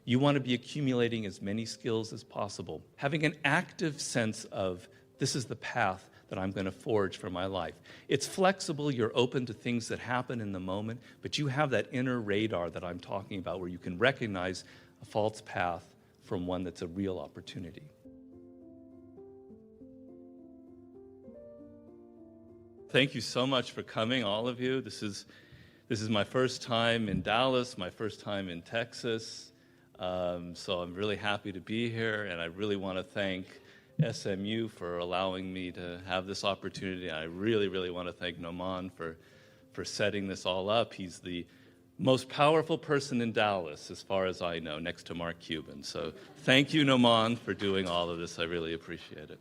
You want to be accumulating as many skills as possible, having an active sense of this is the path that I'm going to forge for my life. It's flexible, you're open to things that happen in the moment, but you have that inner radar that I'm talking about where you can recognize a false path from one that's a real opportunity. Thank you so much for coming, all of you. This is my first time in Dallas, my first time in Texas. So I'm really happy to be here, and I really want to thank SMU for allowing me to have this opportunity. I really, really want to thank Noman for setting this all up. He's the most powerful person in Dallas, as far as I know, next to Mark Cuban. So thank you, Noman, for doing all of this. I really appreciate it.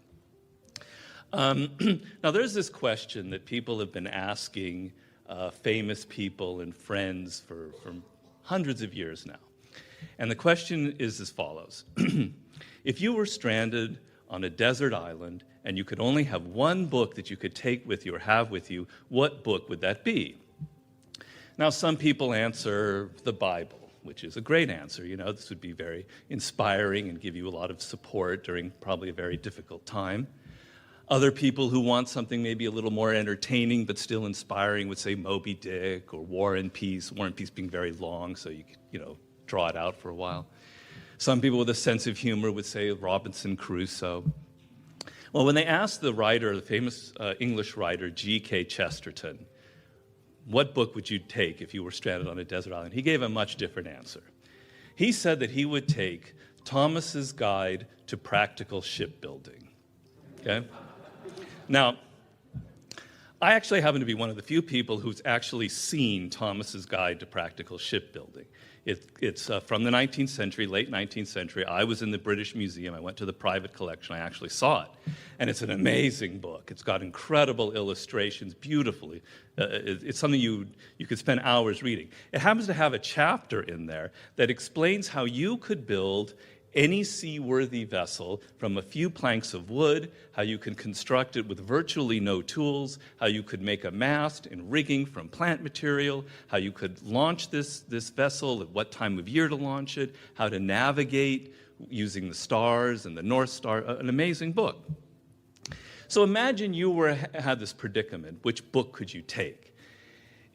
Now, there's this question that people have been asking famous people and friends for hundreds of years now. And the question is as follows. If you were stranded on a desert island and you could only have one book that you could take with you or have with you, what book would that be? Now, some people answer the Bible, which is a great answer. You know, this would be very inspiring and give you a lot of support during probably a very difficult time. Other people who want something maybe a little more entertaining but still inspiring would say Moby Dick or War and Peace being very long, so you could, draw it out for a while. Some people with a sense of humor would say Robinson Crusoe. Well, when they asked the writer, the famous English writer, G.K. Chesterton, what book would you take if you were stranded on a desert island? He gave a much different answer. He said that he would take Thomas's Guide to Practical Shipbuilding. Okay? Now, I actually happen to be one of the few people who's actually seen Thomas's Guide to Practical Shipbuilding. It's from the 19th century, late 19th century. I was in the British Museum. I went to the private collection. I actually saw it. And it's an amazing book. It's got incredible illustrations, beautifully. It's something you could spend hours reading. It happens to have a chapter in there that explains how you could build any seaworthy vessel from a few planks of wood, how you can construct it with virtually no tools, how you could make a mast and rigging from plant material, how you could launch this vessel, at what time of year to launch it, how to navigate using the stars and the North Star, an amazing book. So imagine you had this predicament. Which book could you take?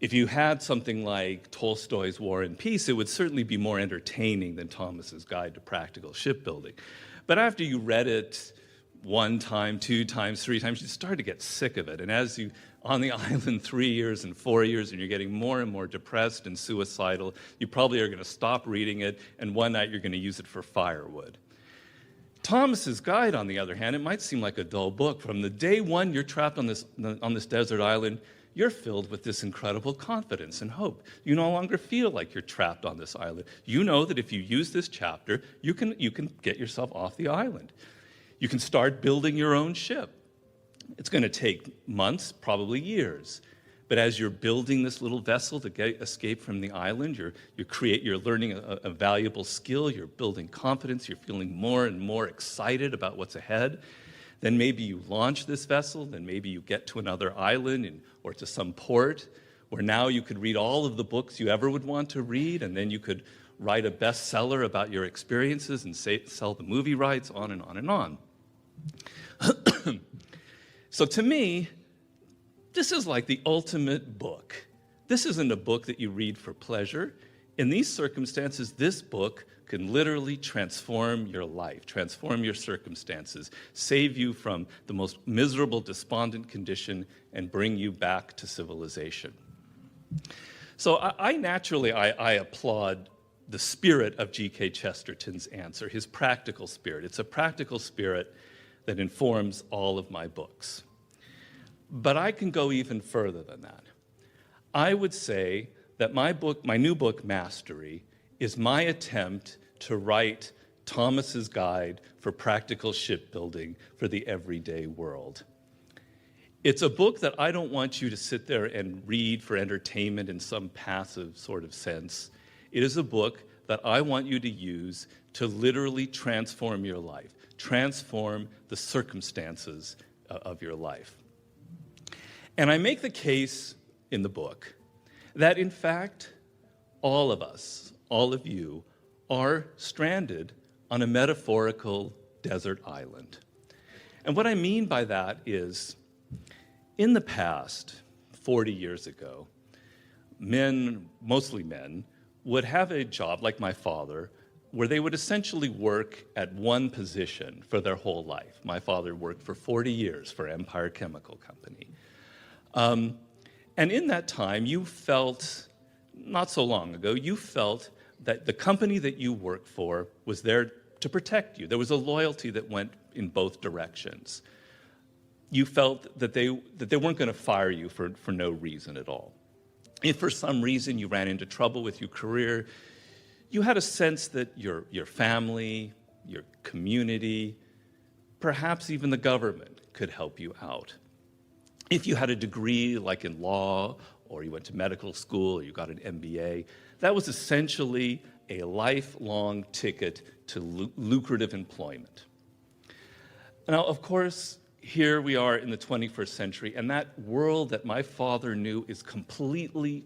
If you had something like Tolstoy's War and Peace, it would certainly be more entertaining than Thomas's Guide to Practical Shipbuilding. But after you read it one time, two times, three times, you start to get sick of it. And as you on the island 3 years and 4 years, and you're getting more and more depressed and suicidal, you probably are going to stop reading it, and one night you're going to use it for firewood. Thomas's Guide, on the other hand, it might seem like a dull book. From the day one you're trapped on this desert island, you're filled with this incredible confidence and hope. You no longer feel like you're trapped on this island. You know that if you use this chapter, you can get yourself off the island. You can start building your own ship. It's going to take months, probably years. But as you're building this little vessel to escape from the island, you're learning a valuable skill, you're building confidence, you're feeling more and more excited about what's ahead. Then maybe you launch this vessel, then maybe you get to another island or to some port where now you could read all of the books you ever would want to read, and then you could write a bestseller about your experiences and sell the movie rights, on and on and on. So to me, this is like the ultimate book. This isn't a book that you read for pleasure. In these circumstances, this book can literally transform your life, transform your circumstances, save you from the most miserable, despondent condition, and bring you back to civilization. So I naturally applaud the spirit of G.K. Chesterton's answer, his practical spirit. It's a practical spirit that informs all of my books. But I can go even further than that. I would say that my new book, Mastery, is my attempt to write Thomas's Guide for Practical Shipbuilding for the everyday world. It's a book that I don't want you to sit there and read for entertainment in some passive sort of sense. It is a book that I want you to use to literally transform your life, transform the circumstances of your life. And I make the case in the book that, in fact, all of us, all of you, are stranded on a metaphorical desert island. And what I mean by that is, in the past, 40 years ago, men, mostly men, would have a job like my father where they would essentially work at one position for their whole life. My father worked for 40 years for Empire Chemical Company. And in that time, you felt, not so long ago, you felt that the company that you worked for was there to protect you. There was a loyalty that went in both directions. You felt that they weren't going to fire you for no reason at all. If for some reason you ran into trouble with your career, you had a sense that your family, your community, perhaps even the government could help you out. If you had a degree like in law, or you went to medical school, or you got an MBA, that was essentially a lifelong ticket to lucrative employment. Now, of course, here we are in the 21st century, and that world that my father knew is completely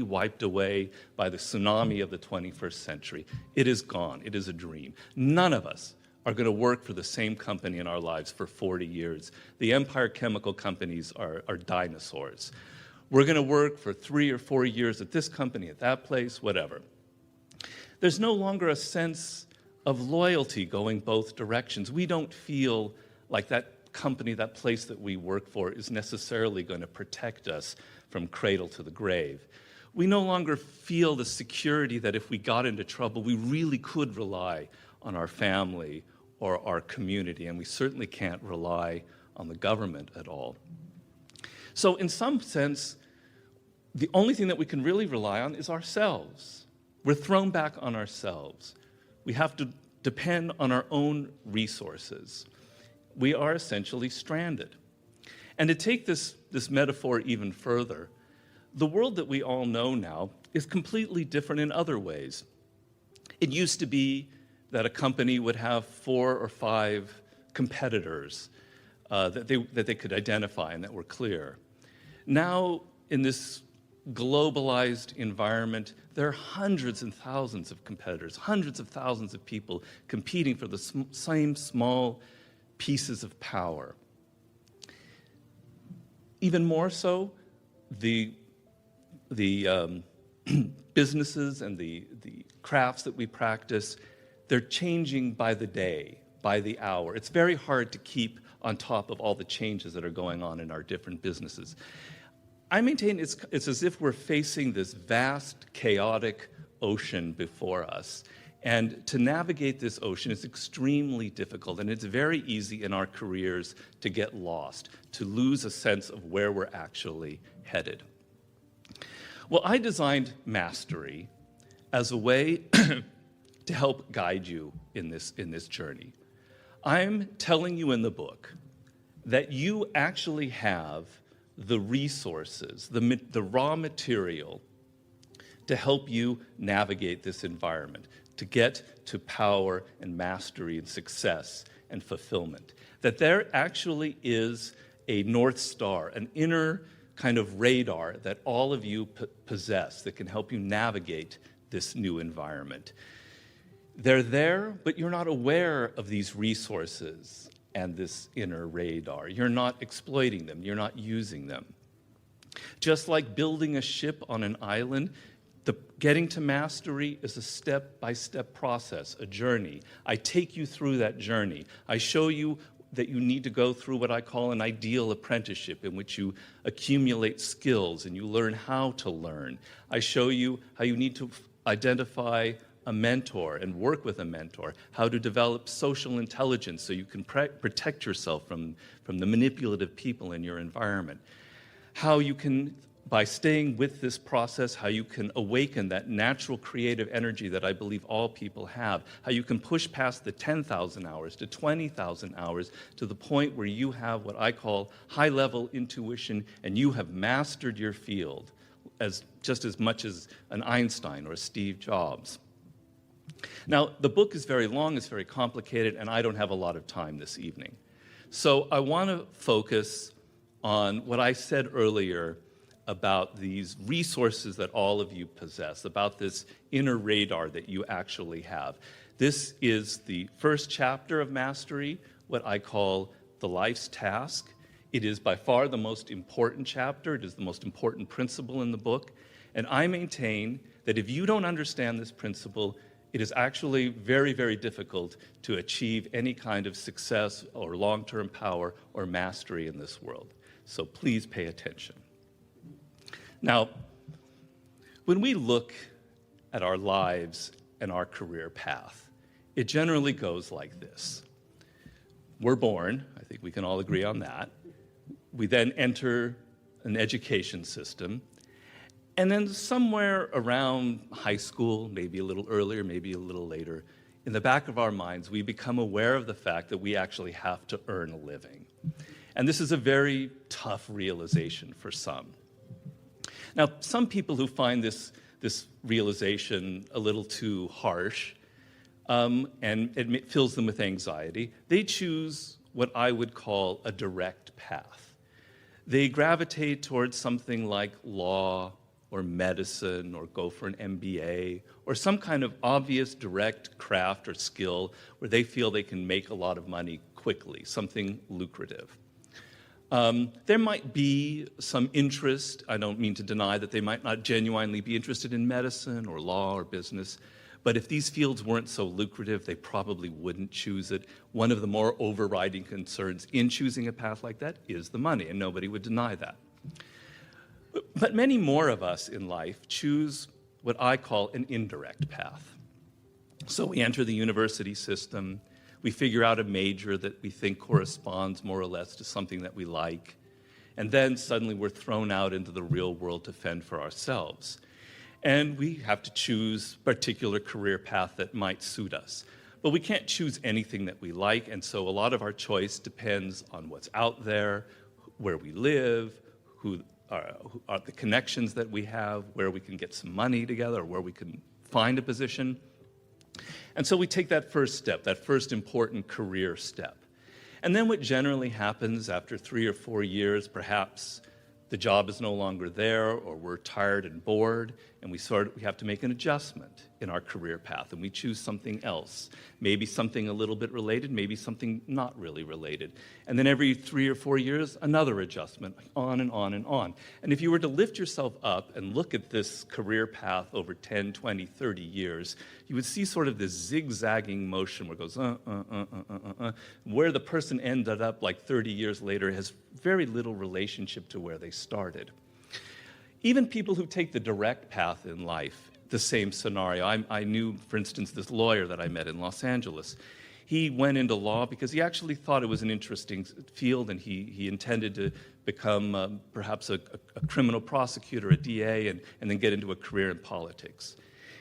wiped away by the tsunami of the 21st century. It is gone. It is a dream. None of us are going to work for the same company in our lives for 40 years. The Empire Chemical Companies are dinosaurs. We're going to work for 3 or 4 years at this company, at that place, whatever. There's no longer a sense of loyalty going both directions. We don't feel like that company, that place that we work for is necessarily going to protect us from cradle to the grave. We no longer feel the security that if we got into trouble, we really could rely on our family or our community, and we certainly can't rely on the government at all. So in some sense, the only thing that we can really rely on is ourselves. We're thrown back on ourselves. We have to depend on our own resources. We are essentially stranded. And to take this metaphor even further, the world that we all know now is completely different in other ways. It used to be that a company would have 4 or 5 competitors that they could identify and that were clear. Now, in this globalized environment, there are hundreds and thousands of competitors, hundreds of thousands of people competing for the same small pieces of power. Even more so, the businesses and the crafts that we practice, they're changing by the day, by the hour. It's very hard to keep on top of all the changes that are going on in our different businesses. I maintain it's as if we're facing this vast, chaotic ocean before us. And to navigate this ocean is extremely difficult, and it's very easy in our careers to get lost, to lose a sense of where we're actually headed. Well, I designed Mastery as a way to help guide you in this journey. I'm telling you in the book that you actually have the resources, the raw material to help you navigate this environment, to get to power and mastery and success and fulfillment. That there actually is a North Star, an inner kind of radar that all of you possess that can help you navigate this new environment. They're there, but you're not aware of these resources and this inner radar. You're not exploiting them. You're not using them. Just like building a ship on an island, getting to mastery is a step-by-step process, a journey. I take you through that journey. I show you that you need to go through what I call an ideal apprenticeship, in which you accumulate skills and you learn how to learn. I show you how you need to identify a mentor and work with a mentor, how to develop social intelligence so you can protect yourself from the manipulative people in your environment, how you can, by staying with this process, how you can awaken that natural creative energy that I believe all people have, how you can push past the 10,000 hours to 20,000 hours to the point where you have what I call high-level intuition and you have mastered your field just as much as an Einstein or a Steve Jobs. Now, the book is very long, it's very complicated, and I don't have a lot of time this evening. So I want to focus on what I said earlier about these resources that all of you possess, about this inner radar that you actually have. This is the first chapter of Mastery, what I call the life's task. It is by far the most important chapter. It is the most important principle in the book. And I maintain that if you don't understand this principle, it is actually very, very difficult to achieve any kind of success or long-term power or mastery in this world. So please pay attention. Now, when we look at our lives and our career path, it generally goes like this. We're born, I think we can all agree on that. We then enter an education system, and then somewhere around high school, maybe a little earlier, maybe a little later, in the back of our minds, we become aware of the fact that we actually have to earn a living. And this is a very tough realization for some. Now, some people who find this realization a little too harsh, and it fills them with anxiety, they choose what I would call a direct path. They gravitate towards something like law or medicine or go for an MBA or some kind of obvious direct craft or skill where they feel they can make a lot of money quickly, something lucrative. There might be some interest. I don't mean to deny that they might not genuinely be interested in medicine or law or business, but if these fields weren't so lucrative, they probably wouldn't choose it. One of the more overriding concerns in choosing a path like that is the money, and nobody would deny that. But many more of us in life choose what I call an indirect path. So we enter the university system, we figure out a major that we think corresponds more or less to something that we like, and then suddenly we're thrown out into the real world to fend for ourselves. And we have to choose a particular career path that might suit us. But we can't choose anything that we like, and so a lot of our choice depends on what's out there, where we live, who are the connections that we have, where we can get some money together, or where we can find a position. And so we take that first step, that first important career step. And then what generally happens after 3 or 4 years, perhaps the job is no longer there, or we're tired and bored, and we have to make an adjustment in our career path, and we choose something else. Maybe something a little bit related, maybe something not really related. And then every 3 or 4 years, another adjustment, on and on and on. And if you were to lift yourself up and look at this career path over 10, 20, 30 years, you would see sort of this zigzagging motion where it goes, where the person ended up like 30 years later has very little relationship to where they started. Even people who take the direct path in life, the same scenario. I knew, for instance, this lawyer that I met in Los Angeles. He went into law because he actually thought it was an interesting field, and he intended to become perhaps a criminal prosecutor, a DA, and then get into a career in politics.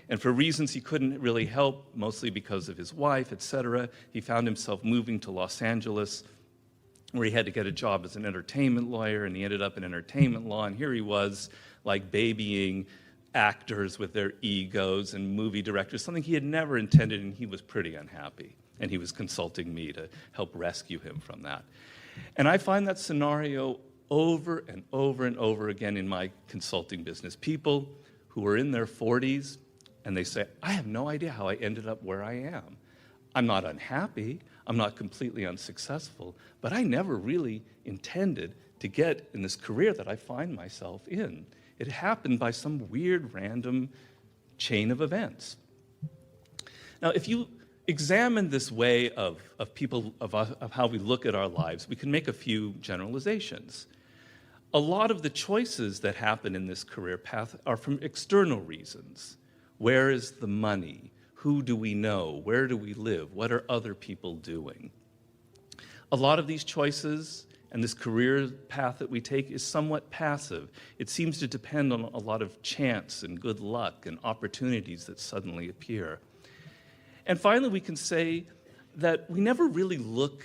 And for reasons he couldn't really help, mostly because of his wife, etc., he found himself moving to Los Angeles, where he had to get a job as an entertainment lawyer, and he ended up in entertainment law, and here he was, like babying actors with their egos and movie directors, something he had never intended, and he was pretty unhappy. And he was consulting me to help rescue him from that. And I find that scenario over and over and over again in my consulting business. People who are in their 40s, and they say, I have no idea how I ended up where I am. I'm not unhappy, I'm not completely unsuccessful, but I never really intended to get in this career that I find myself in. It happened by some weird, random chain of events. Now, if you examine this way of how we look at our lives, we can make a few generalizations. A lot of the choices that happen in this career path are from external reasons. Where is the money? Who do we know? Where do we live? What are other people doing? A lot of these choices and this career path that we take is somewhat passive. It seems to depend on a lot of chance and good luck and opportunities that suddenly appear. And finally, we can say that we never really look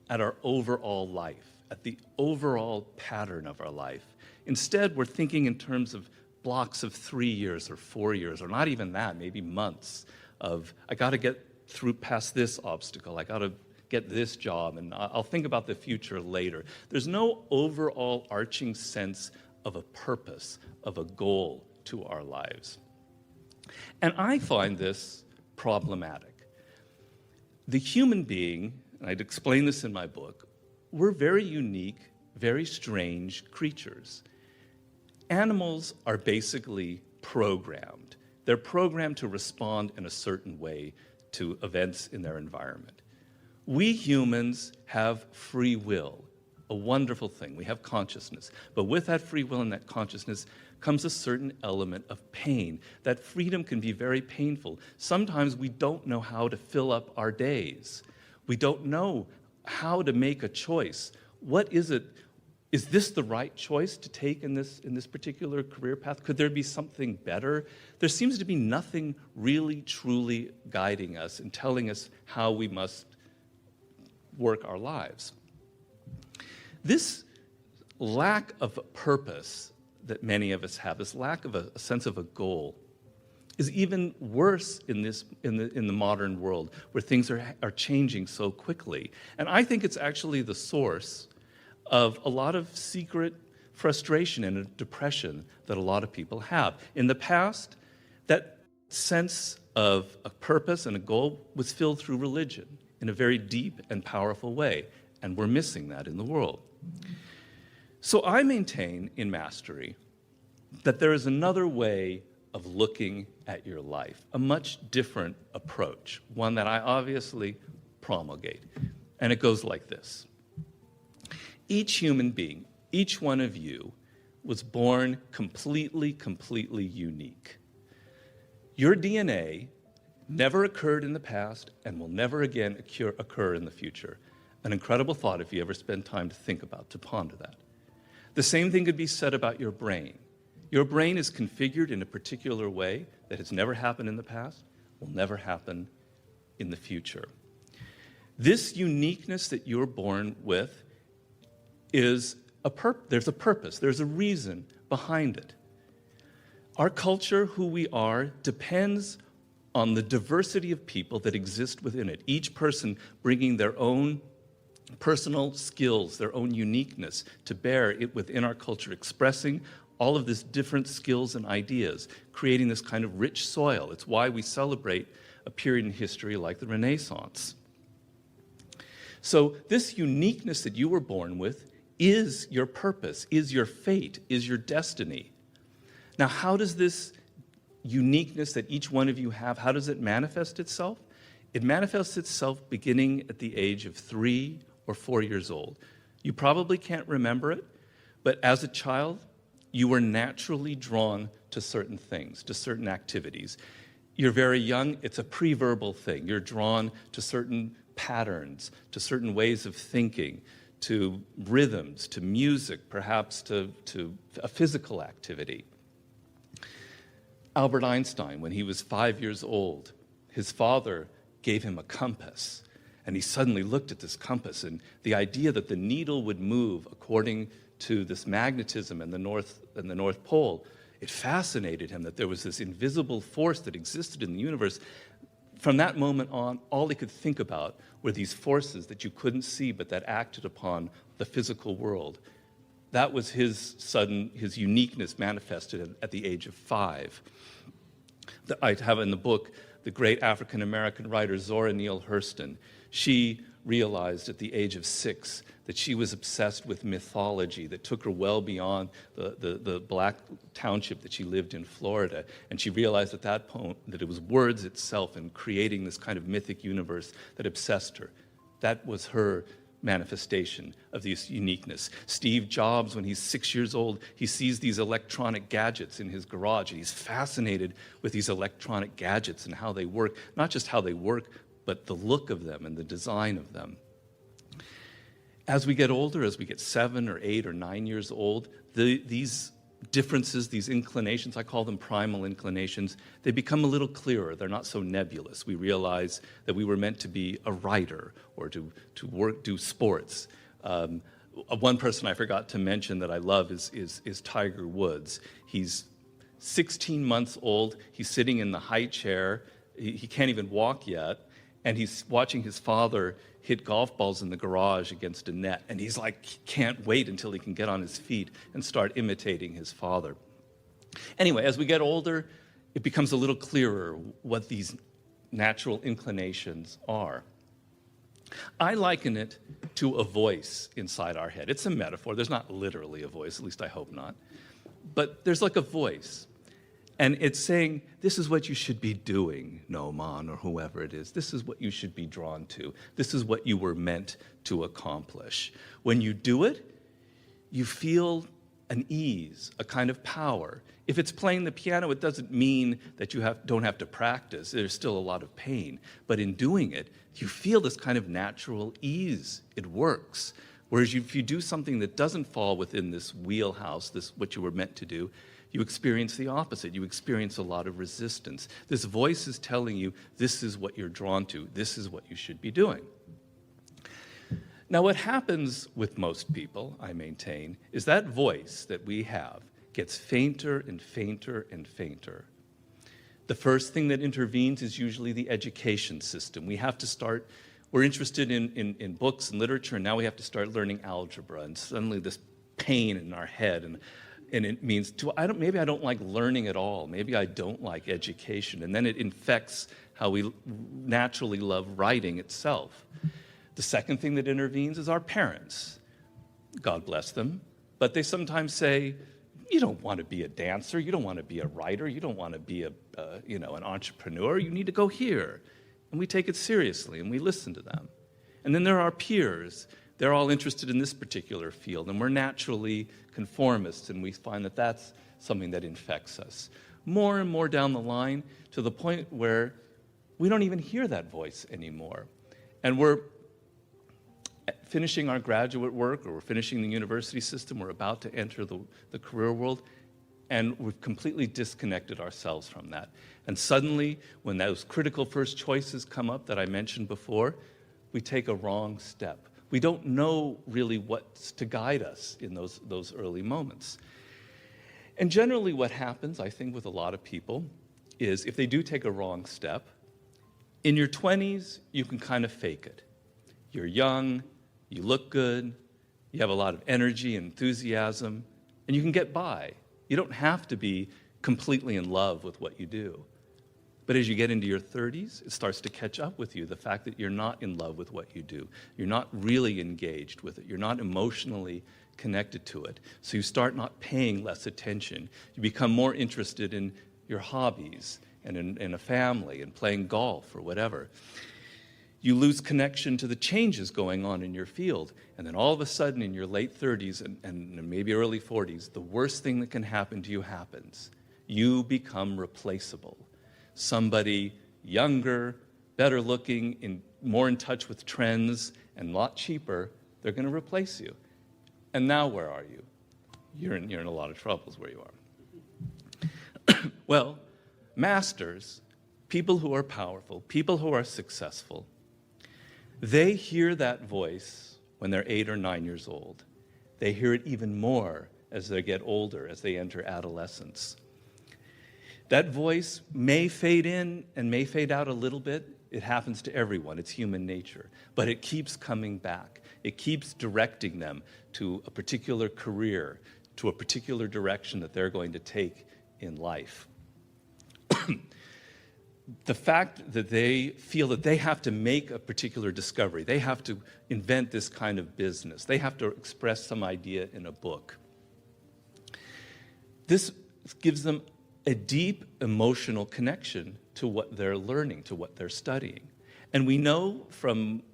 at our overall life, at the overall pattern of our life. Instead, we're thinking in terms of blocks of 3 years or 4 years, or not even that, maybe months of, I got to get through past this obstacle, I got to get this job, and I'll think about the future later. There's no overall arching sense of a purpose, of a goal to our lives. And I find this problematic. The human being, and I'd explain this in my book, we're very unique, very strange creatures. Animals are basically programmed. They're programmed to respond in a certain way to events in their environment. We humans have free will, a wonderful thing. We have consciousness. But with that free will and that consciousness comes a certain element of pain. That freedom can be very painful. Sometimes we don't know how to fill up our days. We don't know how to make a choice. What is it? Is this the right choice to take in this particular career path? Could there be something better? There seems to be nothing really, truly guiding us and telling us how we must work our lives. This lack of purpose that many of us have, this lack of a sense of a goal, is even worse in the modern world where things are changing so quickly. And I think it's actually the source of a lot of secret frustration and a depression that a lot of people have. In the past, that sense of a purpose and a goal was filled through religion in a very deep and powerful way, and we're missing that in the world. So I maintain in Mastery that there is another way of looking at your life, a much different approach, one that I obviously promulgate. And it goes like this. Each human being, each one of you, was born completely unique. Your DNA never occurred in the past and will never again occur in the future. An incredible thought if you ever spend time to think about, to ponder that. The same thing could be said about your brain. Your brain is configured in a particular way that has never happened in the past, will never happen in the future. This uniqueness that you're born with is there's a purpose, there's a reason behind it. Our culture, who we are, depends on the diversity of people that exist within it, each person bringing their own personal skills, their own uniqueness to bear it within our culture, expressing all of these different skills and ideas, creating this kind of rich soil. It's why we celebrate a period in history like the Renaissance. So this uniqueness that you were born with is your purpose, is your fate, is your destiny. Now, how does this uniqueness that each one of you have, how does it manifest itself? It manifests itself beginning at the age of 3 or 4 years old. You probably can't remember it, but as a child, you were naturally drawn to certain things, to certain activities. You're very young, it's a pre-verbal thing. You're drawn to certain patterns, to certain ways of thinking, to rhythms, to music, perhaps to a physical activity. Albert Einstein, when he was 5 years old, his father gave him a compass, and he suddenly looked at this compass, and the idea that the needle would move according to this magnetism in the North Pole, it fascinated him that there was this invisible force that existed in the universe. From that moment on, all he could think about were these forces that you couldn't see but that acted upon the physical world. That was his uniqueness manifested at the age of 5. I have in the book the great African-American writer Zora Neale Hurston. She realized at the age of 6 that she was obsessed with mythology that took her well beyond the black township that she lived in Florida. And she realized at that point that it was words itself and creating this kind of mythic universe that obsessed her. That was her manifestation of this uniqueness. Steve Jobs, when he's 6 years old, he sees these electronic gadgets in his garage, and he's fascinated with these electronic gadgets and how they work, not just how they work, but the look of them and the design of them. As we get older, as we get 7 or 8 or 9 years old, these differences, these inclinations, I call them primal inclinations, they become a little clearer. They're not so nebulous. We realize that we were meant to be a writer or to do sports. One person I forgot to mention that I love is Tiger Woods. He's 16 months old. He's sitting in the high chair. He can't even walk yet. and he's watching his father hit golf balls in the garage against a net, and he's like, he can't wait until he can get on his feet and start imitating his father. Anyway, as we get older, it becomes a little clearer what these natural inclinations are. I liken it to a voice inside our head. It's a metaphor. There's not literally a voice, at least I hope not. But there's like a voice. And it's saying, this is what you should be doing, Noman, or whoever it is. This is what you should be drawn to. This is what you were meant to accomplish. When you do it, you feel an ease, a kind of power. If it's playing the piano, it doesn't mean that you don't have to practice. There's still a lot of pain. But in doing it, you feel this kind of natural ease. It works. Whereas if you do something that doesn't fall within this wheelhouse, what you were meant to do, you experience the opposite. You experience a lot of resistance. This voice is telling you, this is what you're drawn to. This is what you should be doing. Now, what happens with most people, I maintain, is that voice that we have gets fainter and fainter and fainter. The first thing that intervenes is usually the education system. We have to start, we're interested in books and literature, and now we have to start learning algebra, and suddenly this pain in our head, and it means, maybe I don't like learning at all. Maybe I don't like education. And then it infects how we naturally love writing itself. The second thing that intervenes is our parents. God bless them. But they sometimes say, you don't want to be a dancer. You don't want to be a writer. You don't want to be an entrepreneur. You need to go here. And we take it seriously, and we listen to them. And then there are our peers. They're all interested in this particular field, and we're naturally conformists, and we find that that's something that infects us. More and more down the line, to the point where we don't even hear that voice anymore. And we're finishing our graduate work, or we're finishing the university system, we're about to enter the career world, and we've completely disconnected ourselves from that. And suddenly, when those critical first choices come up that I mentioned before, we take a wrong step. We don't know really what's to guide us in those early moments. And generally what happens, I think, with a lot of people is if they do take a wrong step, in your 20s, you can kind of fake it. You're young, you look good, you have a lot of energy and enthusiasm, and you can get by. You don't have to be completely in love with what you do. But as you get into your 30s, it starts to catch up with you, the fact that you're not in love with what you do. You're not really engaged with it. You're not emotionally connected to it. So you start not paying less attention. You become more interested in your hobbies and in a family and playing golf or whatever. You lose connection to the changes going on in your field. And then all of a sudden in your late 30s and maybe early 40s, the worst thing that can happen to you happens. You become replaceable. Somebody younger, better looking, more in touch with trends, and a lot cheaper, they're going to replace you. And now where are you? You're in a lot of troubles where you are. Well, masters, people who are powerful, people who are successful, they hear that voice when they're 8 or 9 years old. They hear it even more as they get older, as they enter adolescence. That voice may fade in and may fade out a little bit. It happens to everyone. It's human nature. But it keeps coming back. It keeps directing them to a particular career, to a particular direction that they're going to take in life. The fact that they feel that they have to make a particular discovery, they have to invent this kind of business, they have to express some idea in a book. This gives them a deep emotional connection to what they're learning, to what they're studying. And we know from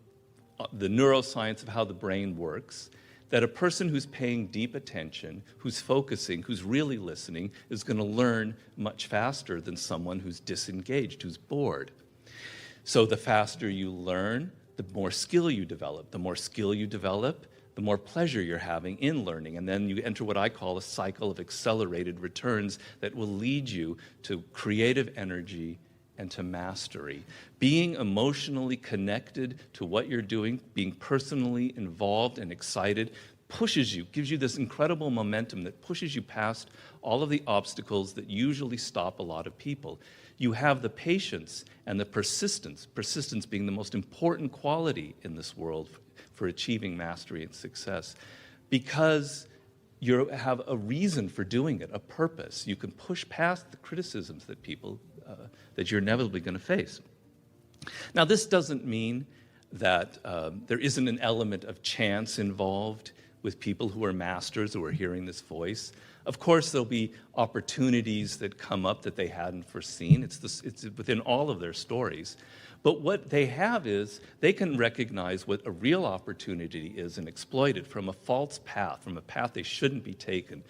the neuroscience of how the brain works that a person who's paying deep attention, who's focusing, who's really listening, is going to learn much faster than someone who's disengaged, who's bored. So the faster you learn, the more skill you develop. The more skill you develop, the more pleasure you're having in learning. And then you enter what I call a cycle of accelerated returns that will lead you to creative energy and to mastery. Being emotionally connected to what you're doing, being personally involved and excited, pushes you, gives you this incredible momentum that pushes you past all of the obstacles that usually stop a lot of people. You have the patience and the persistence being the most important quality in this world for achieving mastery and success, because you have a reason for doing it, a purpose. You can push past the criticisms that that you're inevitably going to face. Now, this doesn't mean that there isn't an element of chance involved with people who are masters, who are hearing this voice. Of course, there'll be opportunities that come up that they hadn't foreseen. It's within all of their stories. But what they have is they can recognize what a real opportunity is and exploit it from a false path, from a path they shouldn't be taken.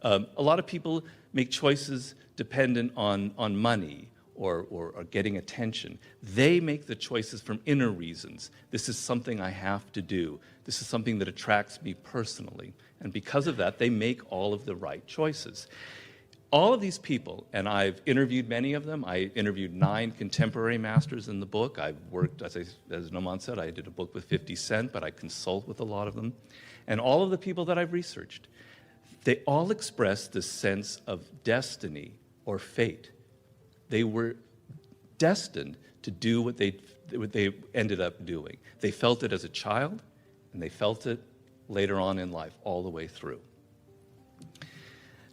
A lot of people make choices dependent on money or getting attention. They make the choices from inner reasons. This is something I have to do. This is something that attracts me personally. And because of that, they make all of the right choices. All of these people, and I've interviewed many of them. I interviewed 9 contemporary masters in the book. I've worked, as Noman said, I did a book with 50 Cent, but I consult with a lot of them. And all of the people that I've researched, they all express this sense of destiny or fate. They were destined to do what they ended up doing. They felt it as a child, and they felt it later on in life, all the way through.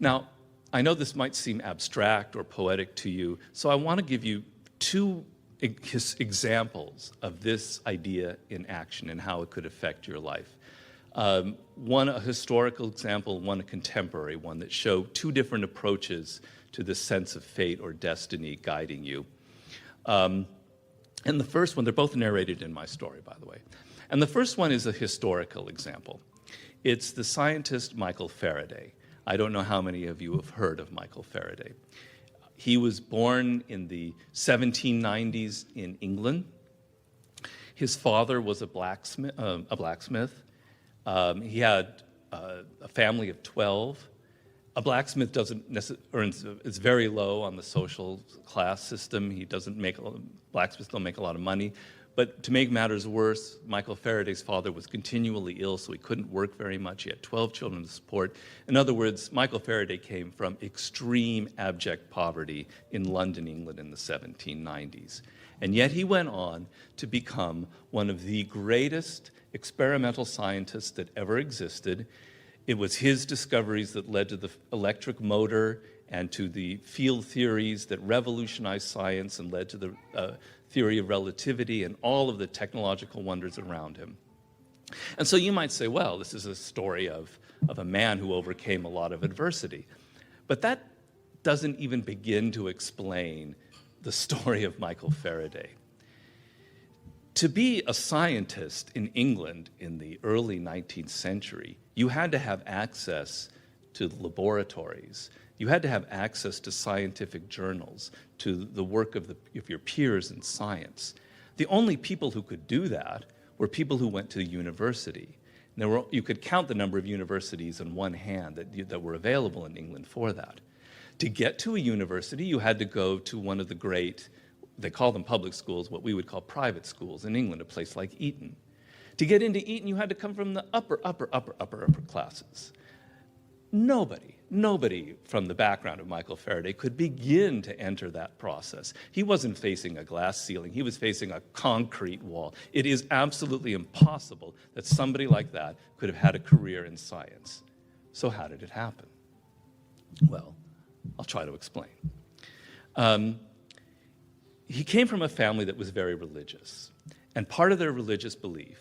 Now, I know this might seem abstract or poetic to you, so I want to give you 2 examples of this idea in action and how it could affect your life. One a historical example, one a contemporary one, that show 2 different approaches to this sense of fate or destiny guiding you. And the first one, they're both narrated in my story, by the way. And the first one is a historical example. It's the scientist Michael Faraday. I don't know how many of you have heard of Michael Faraday. He was born in the 1790s in England. His father was a blacksmith. He had a family of 12. A blacksmith is very low on the social class system. Blacksmiths don't make a lot of money. But to make matters worse, Michael Faraday's father was continually ill, so he couldn't work very much. He had 12 children to support. In other words, Michael Faraday came from extreme abject poverty in London, England in the 1790s. And yet he went on to become one of the greatest experimental scientists that ever existed. It was his discoveries that led to the electric motor and to the field theories that revolutionized science and led to the theory of relativity and all of the technological wonders around him. And so you might say, well, this is a story of a man who overcame a lot of adversity. But that doesn't even begin to explain the story of Michael Faraday. To be a scientist in England in the early 19th century, you had to have access to laboratories. You had to have access to scientific journals, to the work of your peers in science. The only people who could do that were people who went to university. You could count the number of universities in one hand that were available in England for that. To get to a university, you had to go to one of the great, they call them public schools, what we would call private schools in England, a place like Eton. To get into Eton, you had to come from the upper classes. Nobody from the background of Michael Faraday could begin to enter that process. He wasn't facing a glass ceiling. He was facing a concrete wall. It is absolutely impossible that somebody like that could have had a career in science. So how did it happen? Well, I'll try to explain. He came from a family that was very religious. And part of their religious belief,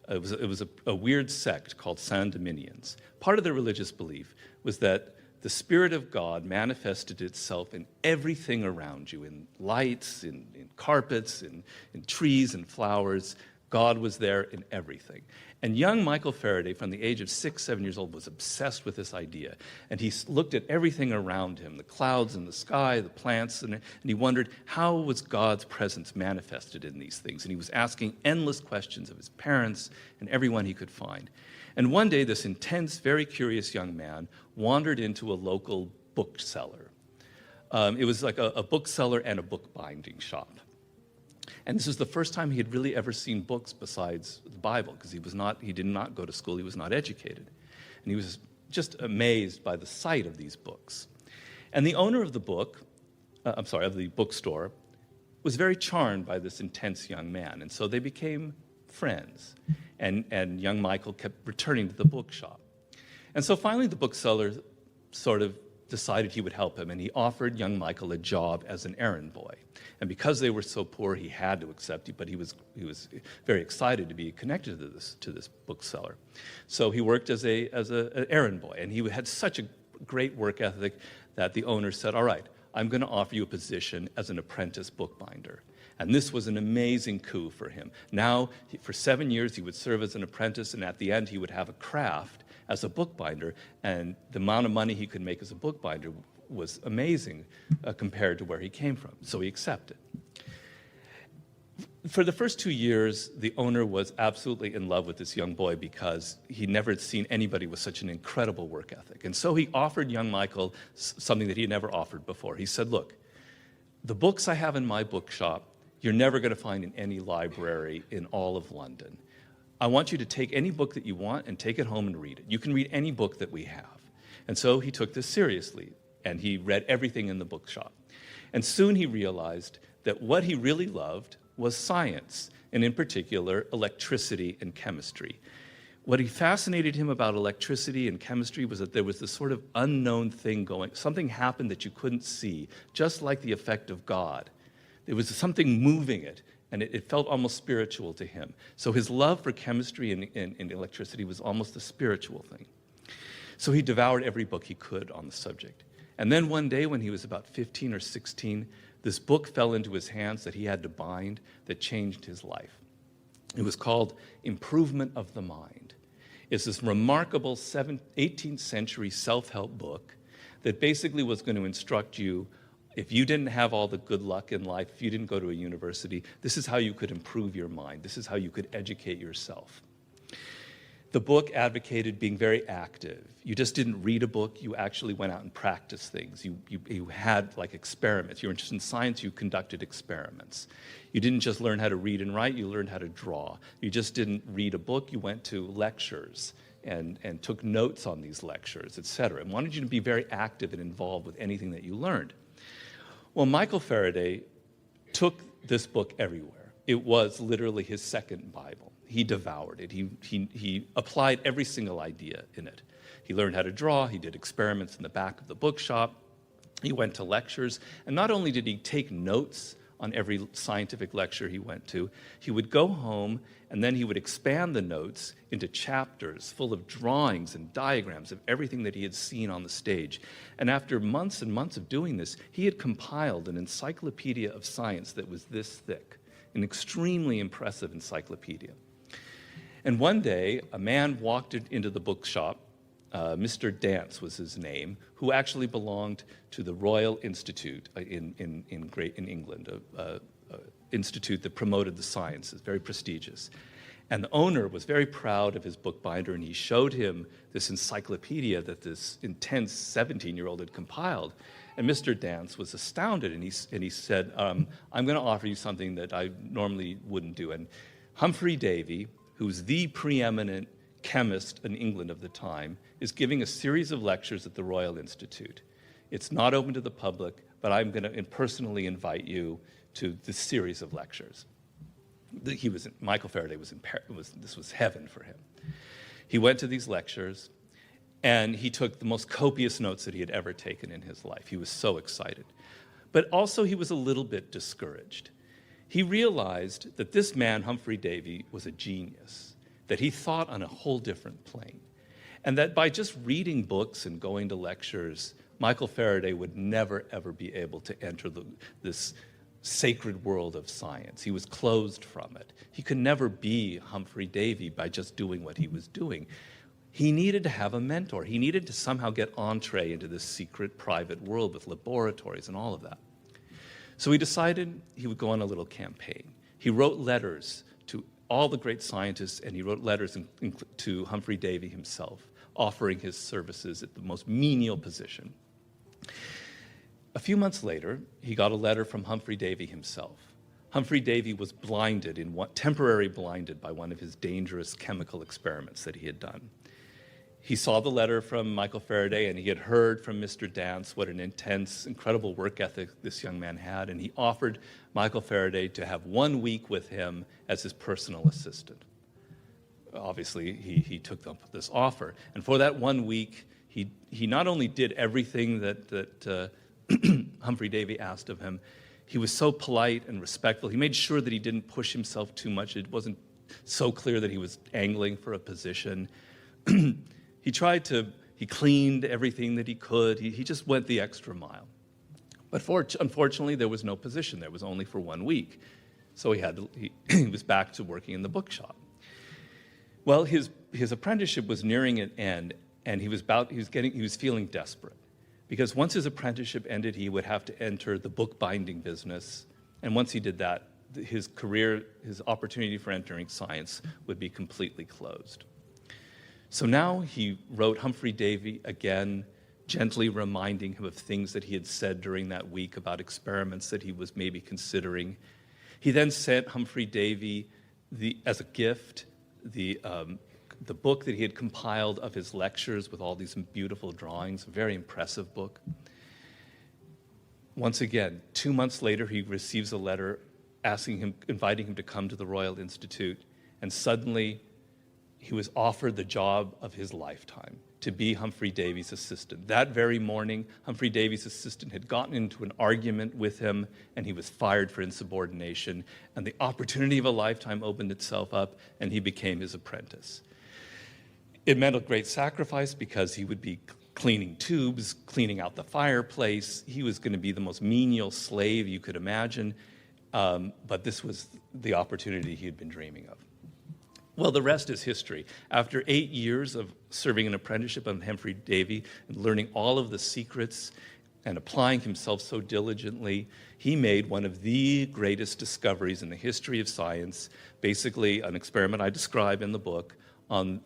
it was a weird sect called Saint-Dominions. Part of their religious belief was that the Spirit of God manifested itself in everything around you, in lights, in carpets, in trees and flowers. God was there in everything. And young Michael Faraday, from the age of 6, 7 years old, was obsessed with this idea. And he looked at everything around him, the clouds in the sky, the plants, and he wondered, how was God's presence manifested in these things? And he was asking endless questions of his parents and everyone he could find. And one day, this intense, very curious young man wandered into a local bookseller. It was like a bookseller and a bookbinding shop. And this was the first time he had really ever seen books besides the Bible, because he did not go to school, he was not educated. And he was just amazed by the sight of these books. And the owner of the book of the bookstore, was very charmed by this intense young man. And so they became friends. And young Michael kept returning to the bookshop. And so finally the bookseller sort of decided he would help him, and he offered young Michael a job as an errand boy. And because they were so poor, he had to accept it, but he was very excited to be connected to this bookseller. So he worked as an errand boy, and he had such a great work ethic that the owner said, all right, I'm going to offer you a position as an apprentice bookbinder. And this was an amazing coup for him. Now, for 7 years, he would serve as an apprentice, and at the end, he would have a craft as a bookbinder, and the amount of money he could make as a bookbinder was amazing compared to where he came from. So he accepted. For the first 2 years, the owner was absolutely in love with this young boy because he never had seen anybody with such an incredible work ethic. And so he offered young Michael something that he had never offered before. He said, look, the books I have in my bookshop, you're never going to find in any library in all of London. I want you to take any book that you want and take it home and read it. You can read any book that we have. And so he took this seriously, and he read everything in the bookshop. And soon he realized that what he really loved was science, and in particular, electricity and chemistry. What fascinated him about electricity and chemistry was that there was this sort of unknown thing going. Something happened that you couldn't see, just like the effect of God. There was something moving it, and it felt almost spiritual to him. So his love for chemistry and electricity was almost a spiritual thing. So he devoured every book he could on the subject. And then one day when he was about 15 or 16, this book fell into his hands that he had to bind that changed his life. It was called Improvement of the Mind. It's this remarkable 18th century self-help book that basically was going to instruct you, if you didn't have all the good luck in life, if you didn't go to a university, this is how you could improve your mind. This is how you could educate yourself. The book advocated being very active. You just didn't read a book, you actually went out and practiced things. You had like experiments. You were interested in science, you conducted experiments. You didn't just learn how to read and write, you learned how to draw. You just didn't read a book, you went to lectures and took notes on these lectures, etc. And wanted you to be very active and involved with anything that you learned. Well, Michael Faraday took this book everywhere. It was literally his second Bible. He devoured it. He applied every single idea in it. He learned how to draw. He did experiments in the back of the bookshop. He went to lectures. And not only did he take notes on every scientific lecture he went to, he would go home and then he would expand the notes into chapters full of drawings and diagrams of everything that he had seen on the stage. And after months and months of doing this, he had compiled an encyclopedia of science that was this thick, an extremely impressive encyclopedia. And one day, a man walked into the bookshop. Mr. Dance was his name, who actually belonged to the Royal Institute in England, an institute that promoted the sciences, very prestigious. And the owner was very proud of his bookbinder, and he showed him this encyclopedia that this intense 17-year-old had compiled. And Mr. Dance was astounded, and he said, I'm going to offer you something that I normally wouldn't do. And Humphrey Davy, who's the preeminent chemist in England of the time, is giving a series of lectures at the Royal Institute. It's not open to the public, but I'm going to personally invite you to this series of lectures. Michael Faraday this was heaven for him. He went to these lectures, and he took the most copious notes that he had ever taken in his life. He was so excited. But also he was a little bit discouraged. He realized that this man, Humphrey Davy, was a genius, that he thought on a whole different plane, and that by just reading books and going to lectures, Michael Faraday would never, ever be able to enter this sacred world of science. He was closed from it. He could never be Humphrey Davy by just doing what he was doing. He needed to have a mentor. He needed to somehow get entree into this secret private world with laboratories and all of that. So he decided he would go on a little campaign. He wrote letters to all the great scientists, and he wrote letters to Humphrey Davy himself, offering his services at the most menial position. A few months later, he got a letter from Humphrey Davy himself. Humphrey Davy was temporarily blinded by one of his dangerous chemical experiments that he had done. He saw the letter from Michael Faraday, and he had heard from Mr. Dance what an intense, incredible work ethic this young man had, and he offered Michael Faraday to have 1 week with him as his personal assistant. Obviously, he took up this offer, and for that 1 week, he not only did everything that Humphrey Davy asked of him, he was so polite and respectful. He made sure that he didn't push himself too much. It wasn't so clear that he was angling for a position. He cleaned everything that he could. He just went the extra mile. But unfortunately, there was no position. There was only for 1 week. So he was back to working in the bookshop. Well, his apprenticeship was nearing an end, and he was feeling desperate. Because once his apprenticeship ended, he would have to enter the bookbinding business. And once he did that, his opportunity for entering science would be completely closed. So now he wrote Humphrey Davy again, gently reminding him of things that he had said during that week about experiments that he was maybe considering. He then sent Humphrey Davy, as a gift, the book that he had compiled of his lectures with all these beautiful drawings, a very impressive book. Once again, 2 months later, he receives a letter inviting him to come to the Royal Institute, and suddenly he was offered the job of his lifetime, to be Humphrey Davy's assistant. That very morning, Humphrey Davy's assistant had gotten into an argument with him, and he was fired for insubordination, and the opportunity of a lifetime opened itself up, and he became his apprentice. It meant a great sacrifice because he would be cleaning tubes, cleaning out the fireplace. He was going to be the most menial slave you could imagine, but this was the opportunity he had been dreaming of. Well, the rest is history. After 8 years of serving an apprenticeship on Humphrey Davy and learning all of the secrets and applying himself so diligently, he made one of the greatest discoveries in the history of science, basically an experiment I describe in the book on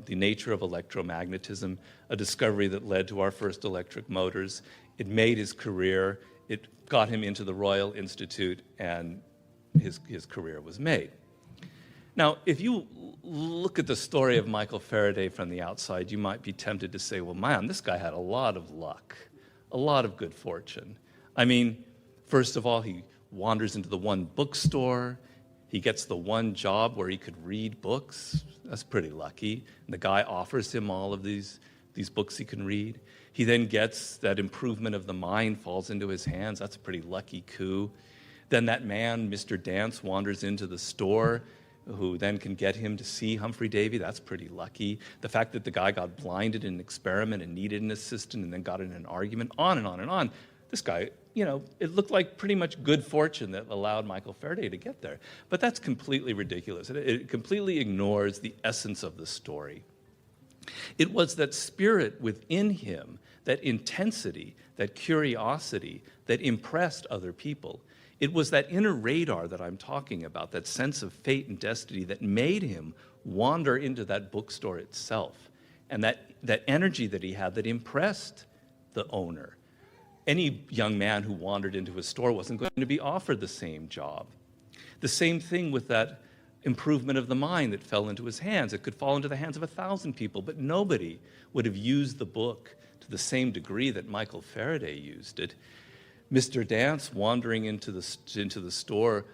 the nature of electromagnetism, a discovery that led to our first electric motors. It made his career. It got him into the Royal Institute, and his career was made. Now, if you look at the story of Michael Faraday from the outside, you might be tempted to say, well, man, this guy had a lot of luck, a lot of good fortune. I mean, first of all, he wanders into the one bookstore. He gets the one job where he could read books. That's pretty lucky. And the guy offers him all of these books he can read. He then gets that improvement of the mind, falls into his hands. That's a pretty lucky coup. Then that man, Mr. Dance, wanders into the store, who then can get him to see Humphrey Davy. That's pretty lucky. The fact that the guy got blinded in an experiment and needed an assistant and then got in an argument, on and on and on. This guy, it looked like pretty much good fortune that allowed Michael Faraday to get there. But that's completely ridiculous. It completely ignores the essence of the story. It was that spirit within him, that intensity, that curiosity that impressed other people. It was that inner radar that I'm talking about, that sense of fate and destiny that made him wander into that bookstore itself, and that energy that he had that impressed the owner. Any young man who wandered into a store wasn't going to be offered the same job. The same thing with that improvement of the mind that fell into his hands. It could fall into the hands of 1,000 people, but nobody would have used the book to the same degree that Michael Faraday used it. Mr. Dance, wandering into the store,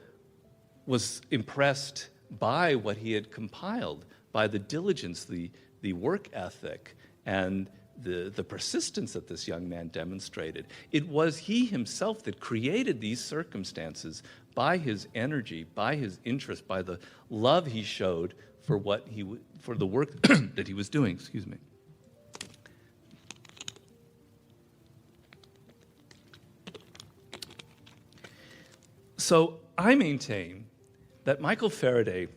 was impressed by what he had compiled, by the diligence, the work ethic, and the persistence that this young man demonstrated. It was he himself that created these circumstances by his energy, by his interest, by the love he showed for the work that he was doing. Excuse me. So I maintain that Michael Faraday,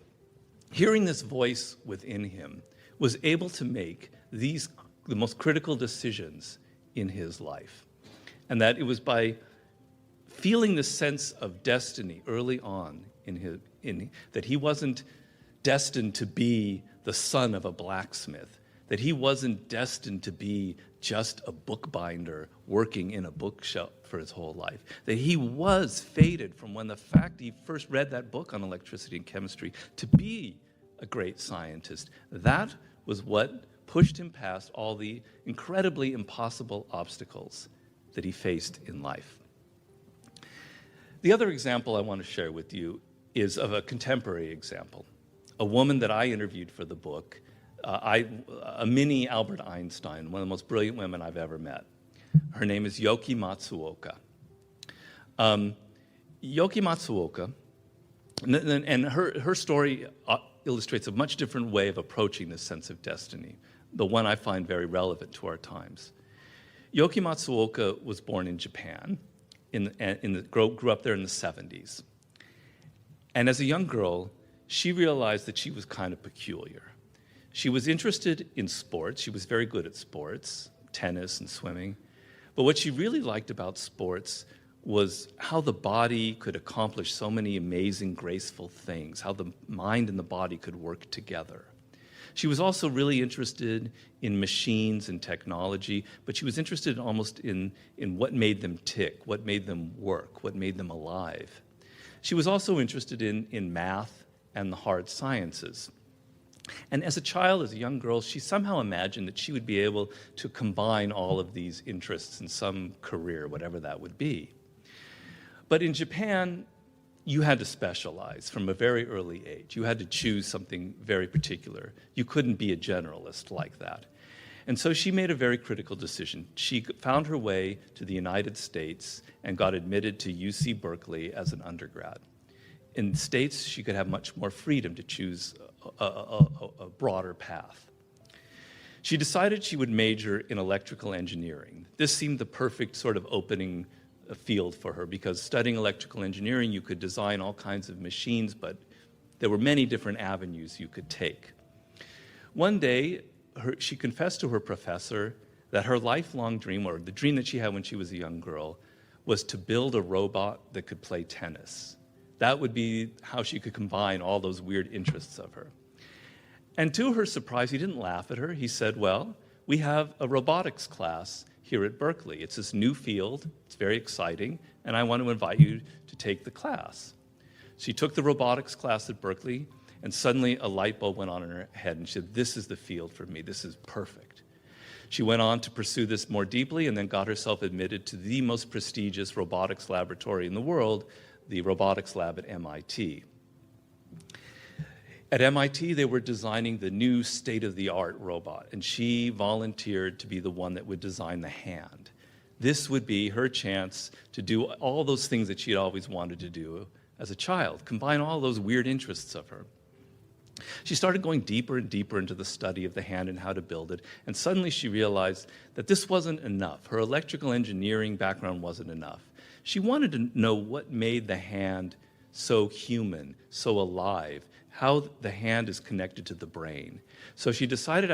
hearing this voice within him, was able to make the most critical decisions in his life. And that it was by feeling the sense of destiny early on that he wasn't destined to be the son of a blacksmith, that he wasn't destined to be just a bookbinder working in a bookshelf for his whole life, that he was fated from when the fact he first read that book on electricity and chemistry to be a great scientist. That was what pushed him past all the incredibly impossible obstacles that he faced in life. The other example I want to share with you is of a contemporary example, a woman that I interviewed for the book, a mini Albert Einstein, one of the most brilliant women I've ever met. Her name is Yoki Matsuoka. Yoki Matsuoka, and her story illustrates a much different way of approaching this sense of destiny, the one I find very relevant to our times. Yoki Matsuoka was born in Japan, grew up there in the 70s. And as a young girl, she realized that she was kind of peculiar. She was interested in sports. She was very good at sports, tennis and swimming. But what she really liked about sports was how the body could accomplish so many amazing, graceful things, how the mind and the body could work together. She was also really interested in machines and technology, but she was interested almost in what made them tick, what made them work, what made them alive. She was also interested in math and the hard sciences. And as a child, as a young girl, she somehow imagined that she would be able to combine all of these interests in some career, whatever that would be. But in Japan, you had to specialize from a very early age. You had to choose something very particular. You couldn't be a generalist like that. And so she made a very critical decision. She found her way to the United States and got admitted to UC Berkeley as an undergrad. In the States, she could have much more freedom to choose a broader path. She decided she would major in electrical engineering. This seemed the perfect sort of opening field for her, because studying electrical engineering, you could design all kinds of machines, but there were many different avenues you could take. One day, she confessed to her professor that her lifelong dream, or the dream that she had when she was a young girl, was to build a robot that could play tennis. That would be how she could combine all those weird interests of her. And to her surprise, he didn't laugh at her. He said, well, we have a robotics class here at Berkeley. It's this new field. It's very exciting, and I want to invite you to take the class. She took the robotics class at Berkeley, and suddenly a light bulb went on in her head, and she said, this is the field for me. This is perfect. She went on to pursue this more deeply and then got herself admitted to the most prestigious robotics laboratory in the world, the robotics lab at MIT. At MIT, they were designing the new state-of-the-art robot, and she volunteered to be the one that would design the hand. This would be her chance to do all those things that she had always wanted to do as a child, combine all those weird interests of her. She started going deeper and deeper into the study of the hand and how to build it, and suddenly she realized that this wasn't enough. Her electrical engineering background wasn't enough. She wanted to know what made the hand so human, so alive, how the hand is connected to the brain. So she decided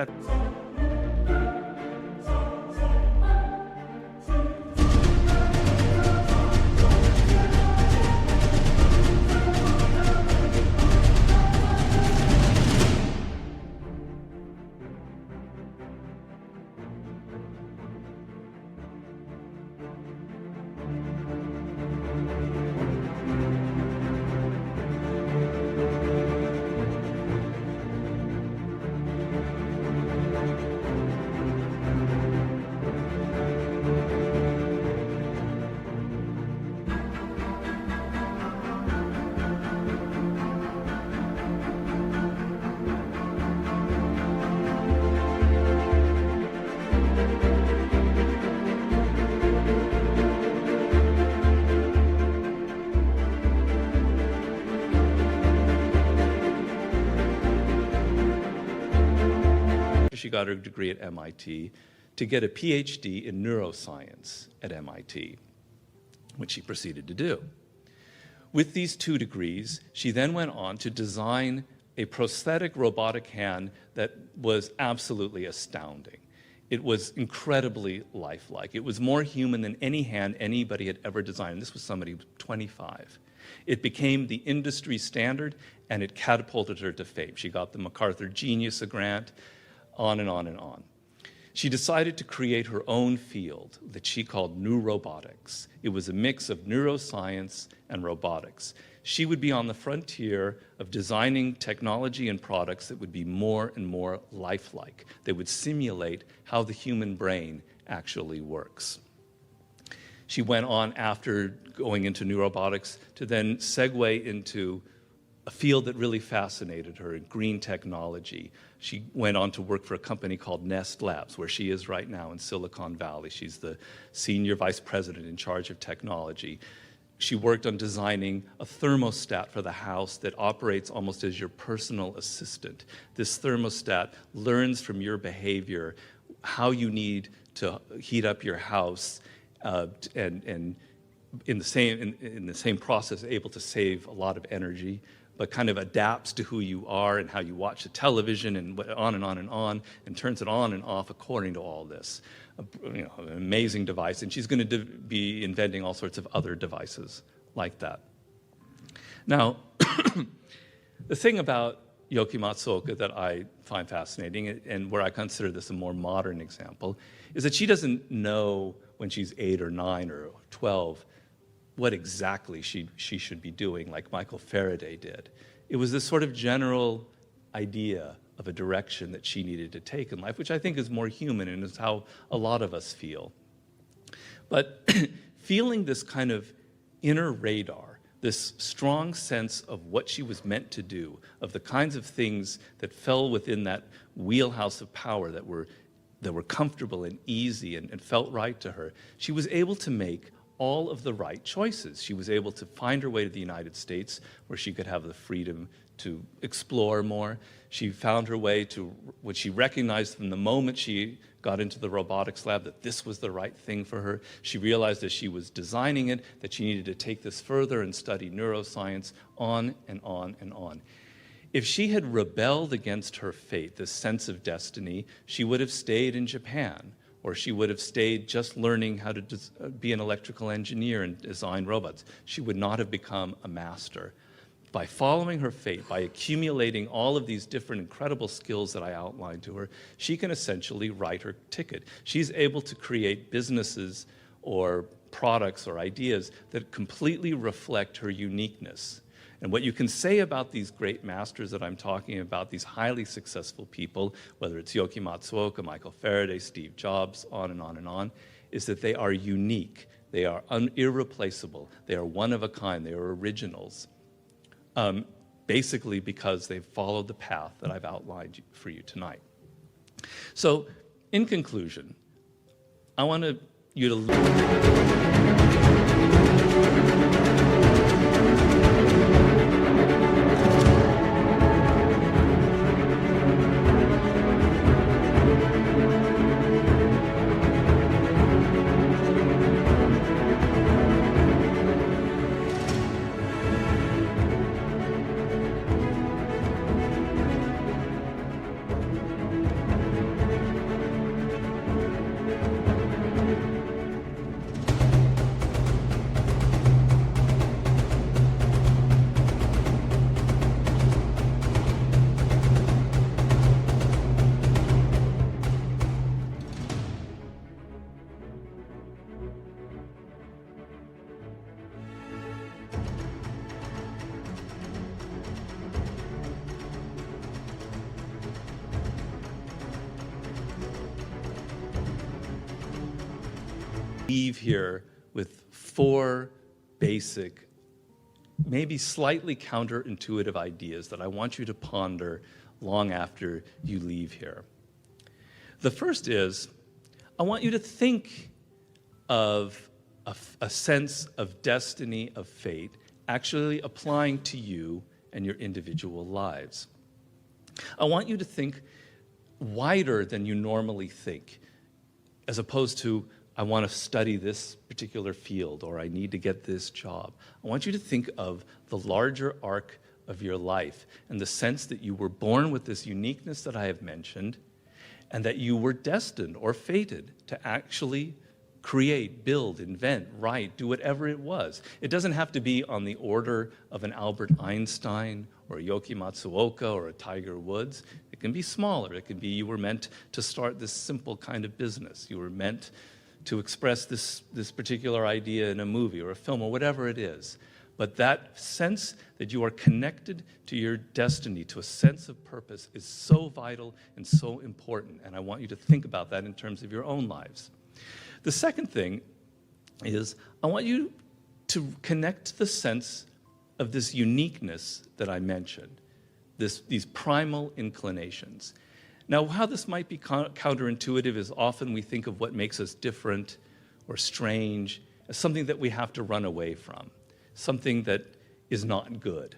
she got her degree at MIT to get a PhD in neuroscience at MIT, which she proceeded to do. With these 2 degrees, she then went on to design a prosthetic robotic hand that was absolutely astounding. It was incredibly lifelike. It was more human than any hand anybody had ever designed. This was somebody who was 25. It became the industry standard, and it catapulted her to fame. She got the MacArthur Genius Grant, on and on and on. She decided to create her own field that she called new robotics. It was a mix of neuroscience and robotics. she would be on the frontier of designing technology and products that would be more and more lifelike. They would simulate how the human brain actually works. She went on, after going into neurobotics, to then segue into a field that really fascinated her, green technology. She went on to work for a company called Nest Labs, where she is right now in Silicon Valley. She's the senior vice president in charge of technology. She worked on designing a thermostat for the house that operates almost as your personal assistant. This thermostat learns from your behavior how you need to heat up your house, and in the same process, able to save a lot of energy, but kind of adapts to who you are and how you watch the television, and on and on and on, and turns it on and off according to all this. An amazing device, and she's going to be inventing all sorts of other devices like that. Now, the thing about Yoki Matsuoka that I find fascinating, and where I consider this a more modern example, is that she doesn't know when she's 8 or 9 or 12 what exactly she should be doing, like Michael Faraday did. It was this sort of general idea of a direction that she needed to take in life, which I think is more human and is how a lot of us feel. But feeling this kind of inner radar, this strong sense of what she was meant to do, of the kinds of things that fell within that wheelhouse of power that were comfortable and easy and felt right to her, she was able to make all of the right choices. She was able to find her way to the United States, where she could have the freedom to explore more. She found her way to what she recognized from the moment she got into the robotics lab, that this was the right thing for her. She realized as she was designing it that she needed to take this further and study neuroscience, on and on and on. If she had rebelled against her fate, this sense of destiny, she would have stayed in Japan, or she would have stayed just learning how to be an electrical engineer and design robots. She would not have become a master. By following her fate, by accumulating all of these different incredible skills that I outlined to her, she can essentially write her ticket. She's able to create businesses or products or ideas that completely reflect her uniqueness. And what you can say about these great masters that I'm talking about, these highly successful people, whether it's Yoki Matsuoka, Michael Faraday, Steve Jobs, on and on and on, is that they are unique. They are irreplaceable. They are one of a kind. They are originals. Basically because they've followed the path that I've outlined for you tonight. So, in conclusion, I want you to leave here with 4 basic, maybe slightly counterintuitive ideas that I want you to ponder long after you leave here. The first is, I want you to think of a sense of destiny, of fate, actually applying to you and your individual lives. I want you to think wider than you normally think, as opposed to, I want to study this particular field, or I need to get this job. I want you to think of the larger arc of your life and the sense that you were born with this uniqueness that I have mentioned, and that you were destined or fated to actually create, build, invent, write, do whatever it was. It doesn't have to be on the order of an Albert Einstein or a Yoki Matsuoka or a Tiger Woods. It can be smaller. It can be you were meant to start this simple kind of business. You were meant to express this particular idea in a movie or a film or whatever it is. But that sense that you are connected to your destiny, to a sense of purpose, is so vital and so important. And I want you to think about that in terms of your own lives. The second thing is I want you to connect the sense of this uniqueness that I mentioned, these primal inclinations. Now, how this might be counterintuitive is often we think of what makes us different or strange as something that we have to run away from, something that is not good.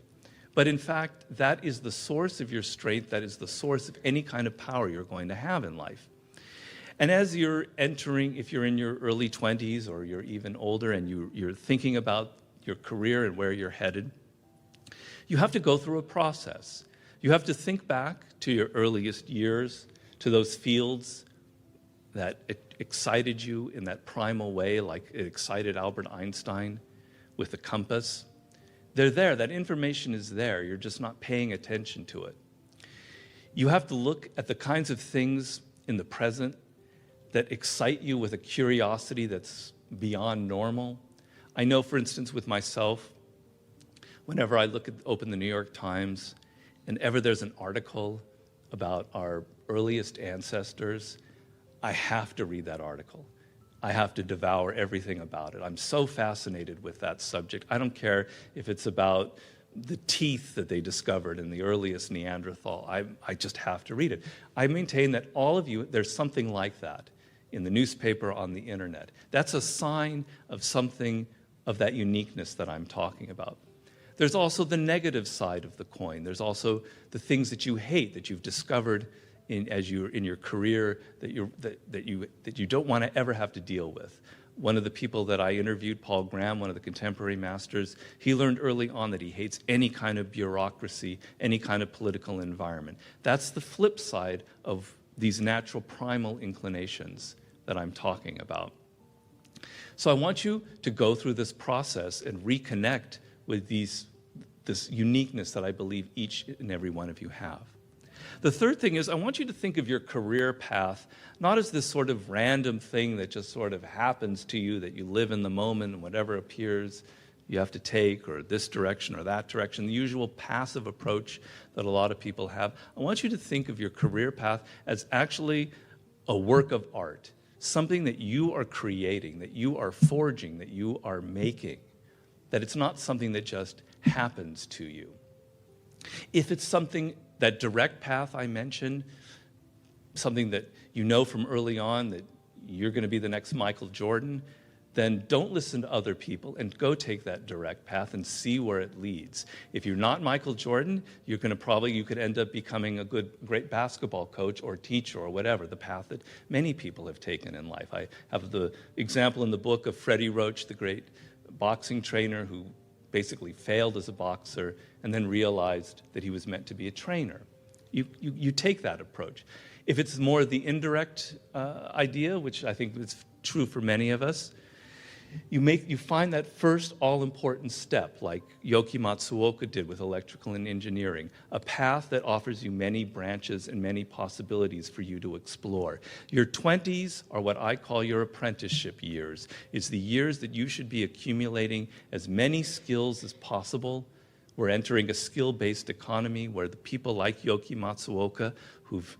But in fact, that is the source of your strength, that is the source of any kind of power you're going to have in life. And as you're entering, if you're in your early 20s or you're even older and you're thinking about your career and where you're headed, you have to go through a process. You have to think back to your earliest years, to those fields that excited you in that primal way, like it excited Albert Einstein with the compass. They're there. That information is there. You're just not paying attention to it. You have to look at the kinds of things in the present that excite you with a curiosity that's beyond normal. I know, for instance, with myself, whenever I open the New York Times, and ever there's an article about our earliest ancestors, I have to read that article. I have to devour everything about it. I'm so fascinated with that subject. I don't care if it's about the teeth that they discovered in the earliest Neanderthal. I just have to read it. I maintain that all of you, there's something like that in the newspaper, on the internet. That's a sign of something of that uniqueness that I'm talking about. There's also the negative side of the coin. There's also the things that you hate, that you've discovered in your career that you don't want to ever have to deal with. One of the people that I interviewed, Paul Graham, one of the contemporary masters, he learned early on that he hates any kind of bureaucracy, any kind of political environment. That's the flip side of these natural primal inclinations that I'm talking about. So I want you to go through this process and reconnect with this uniqueness that I believe each and every one of you have. The third thing is I want you to think of your career path not as this sort of random thing that just sort of happens to you, that you live in the moment and whatever appears you have to take, or this direction or that direction, the usual passive approach that a lot of people have. I want you to think of your career path as actually a work of art, something that you are creating, that you are forging, that you are making, that it's not something that just happens to you. If it's something, that direct path I mentioned, something that you know from early on that you're going to be the next Michael Jordan, then don't listen to other people and go take that direct path and see where it leads. If you're not Michael Jordan, you could end up becoming a great basketball coach or teacher or whatever, the path that many people have taken in life. I have the example in the book of Freddie Roach, the great boxing trainer who basically failed as a boxer and then realized that he was meant to be a trainer. You take that approach. If it's more the indirect idea, which I think is true for many of us, you find that first all-important step, like Yoki Matsuoka did with electrical and engineering, a path that offers you many branches and many possibilities for you to explore. Your 20s are what I call your apprenticeship years. It's the years that you should be accumulating as many skills as possible. We're entering a skill-based economy where the people like Yoki Matsuoka, who've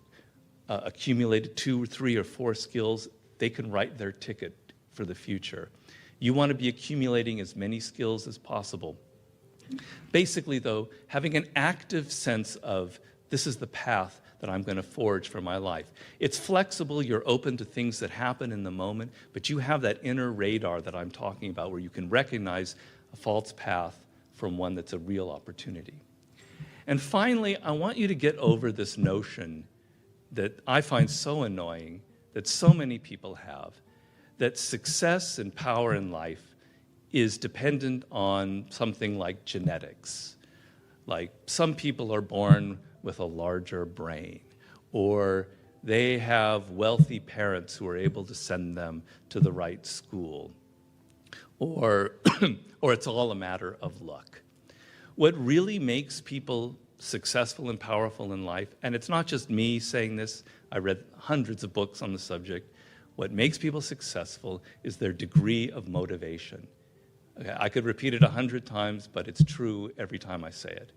accumulated 2 or 3 or 4 skills, they can write their ticket for the future. You want to be accumulating as many skills as possible. Basically, though, having an active sense of this is the path that I'm going to forge for my life. It's flexible, you're open to things that happen in the moment, but you have that inner radar that I'm talking about where you can recognize a false path from one that's a real opportunity. And finally, I want you to get over this notion that I find so annoying that so many people have, that success and power in life is dependent on something like genetics. Like some people are born with a larger brain, or they have wealthy parents who are able to send them to the right school, or it's all a matter of luck. What really makes people successful and powerful in life, and it's not just me saying this, I read hundreds of books on the subject, what makes people successful is their degree of motivation. Okay, I could repeat it 100 times, but it's true every time I say it.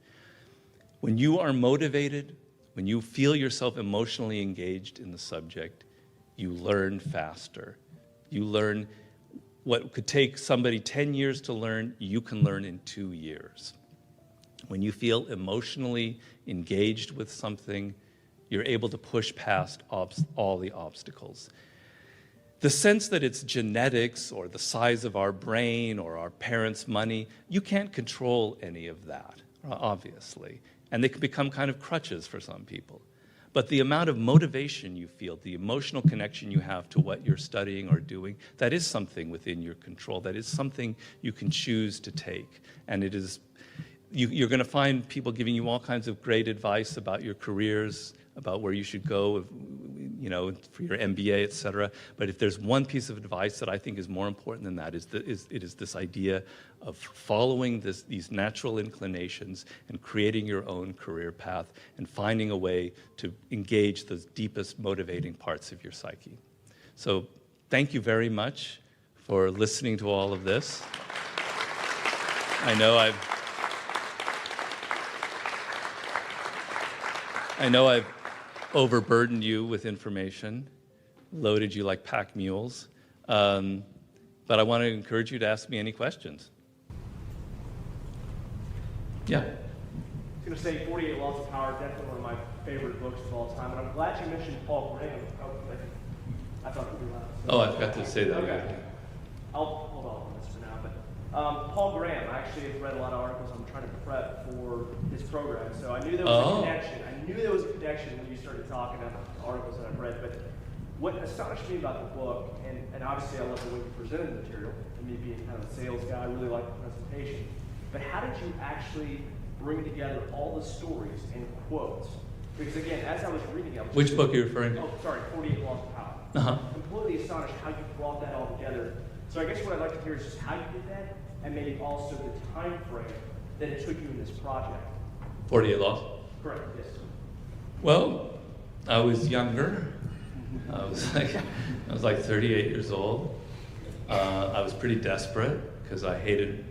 When you are motivated, when you feel yourself emotionally engaged in the subject, you learn faster. You learn what could take somebody 10 years to learn, you can learn in 2 years. When you feel emotionally engaged with something, you're able to push past all the obstacles. The sense that it's genetics or the size of our brain or our parents' money, you can't control any of that, obviously. And they can become kind of crutches for some people. But the amount of motivation you feel, the emotional connection you have to what you're studying or doing, that is something within your control. That is something you can choose to take. And it is, you're going to find people giving you all kinds of great advice about your careers, about where you should go, you know, for your MBA, et cetera. But if there's one piece of advice that I think is more important than that, it is this idea of following these natural inclinations and creating your own career path and finding a way to engage those deepest motivating parts of your psyche. So thank you very much for listening to all of this. I know I've overburdened you with information, loaded you like pack mules, but I want to encourage you to ask me any questions. Yeah. I was going to say 48 Laws of Power, definitely one of my favorite books of all time, and I'm glad you mentioned Paul Graham. I thought it would be loud. Oh, I forgot to say that. Okay. I'll hold off on this for now, but Paul Graham, I actually have read a lot of articles. I'm trying to prep for his program, so I knew there was a connection. I knew there was a connection when you started talking about the articles that I've read, but what astonished me about the book, and obviously I love the way you presented the material, and me being kind of a sales guy, I really like the presentation, but how did you actually bring together all the stories and quotes? Because again, as I was reading it, Which book are you referring to? Oh, sorry, 48 Laws of Power. Completely astonished how you brought that all together. So I guess what I'd like to hear is just how you did that, and maybe also the time frame that it took you in this project. 48 Laws? Correct, yes. Well, I was younger. I was like 38 years old. I was pretty desperate because I hated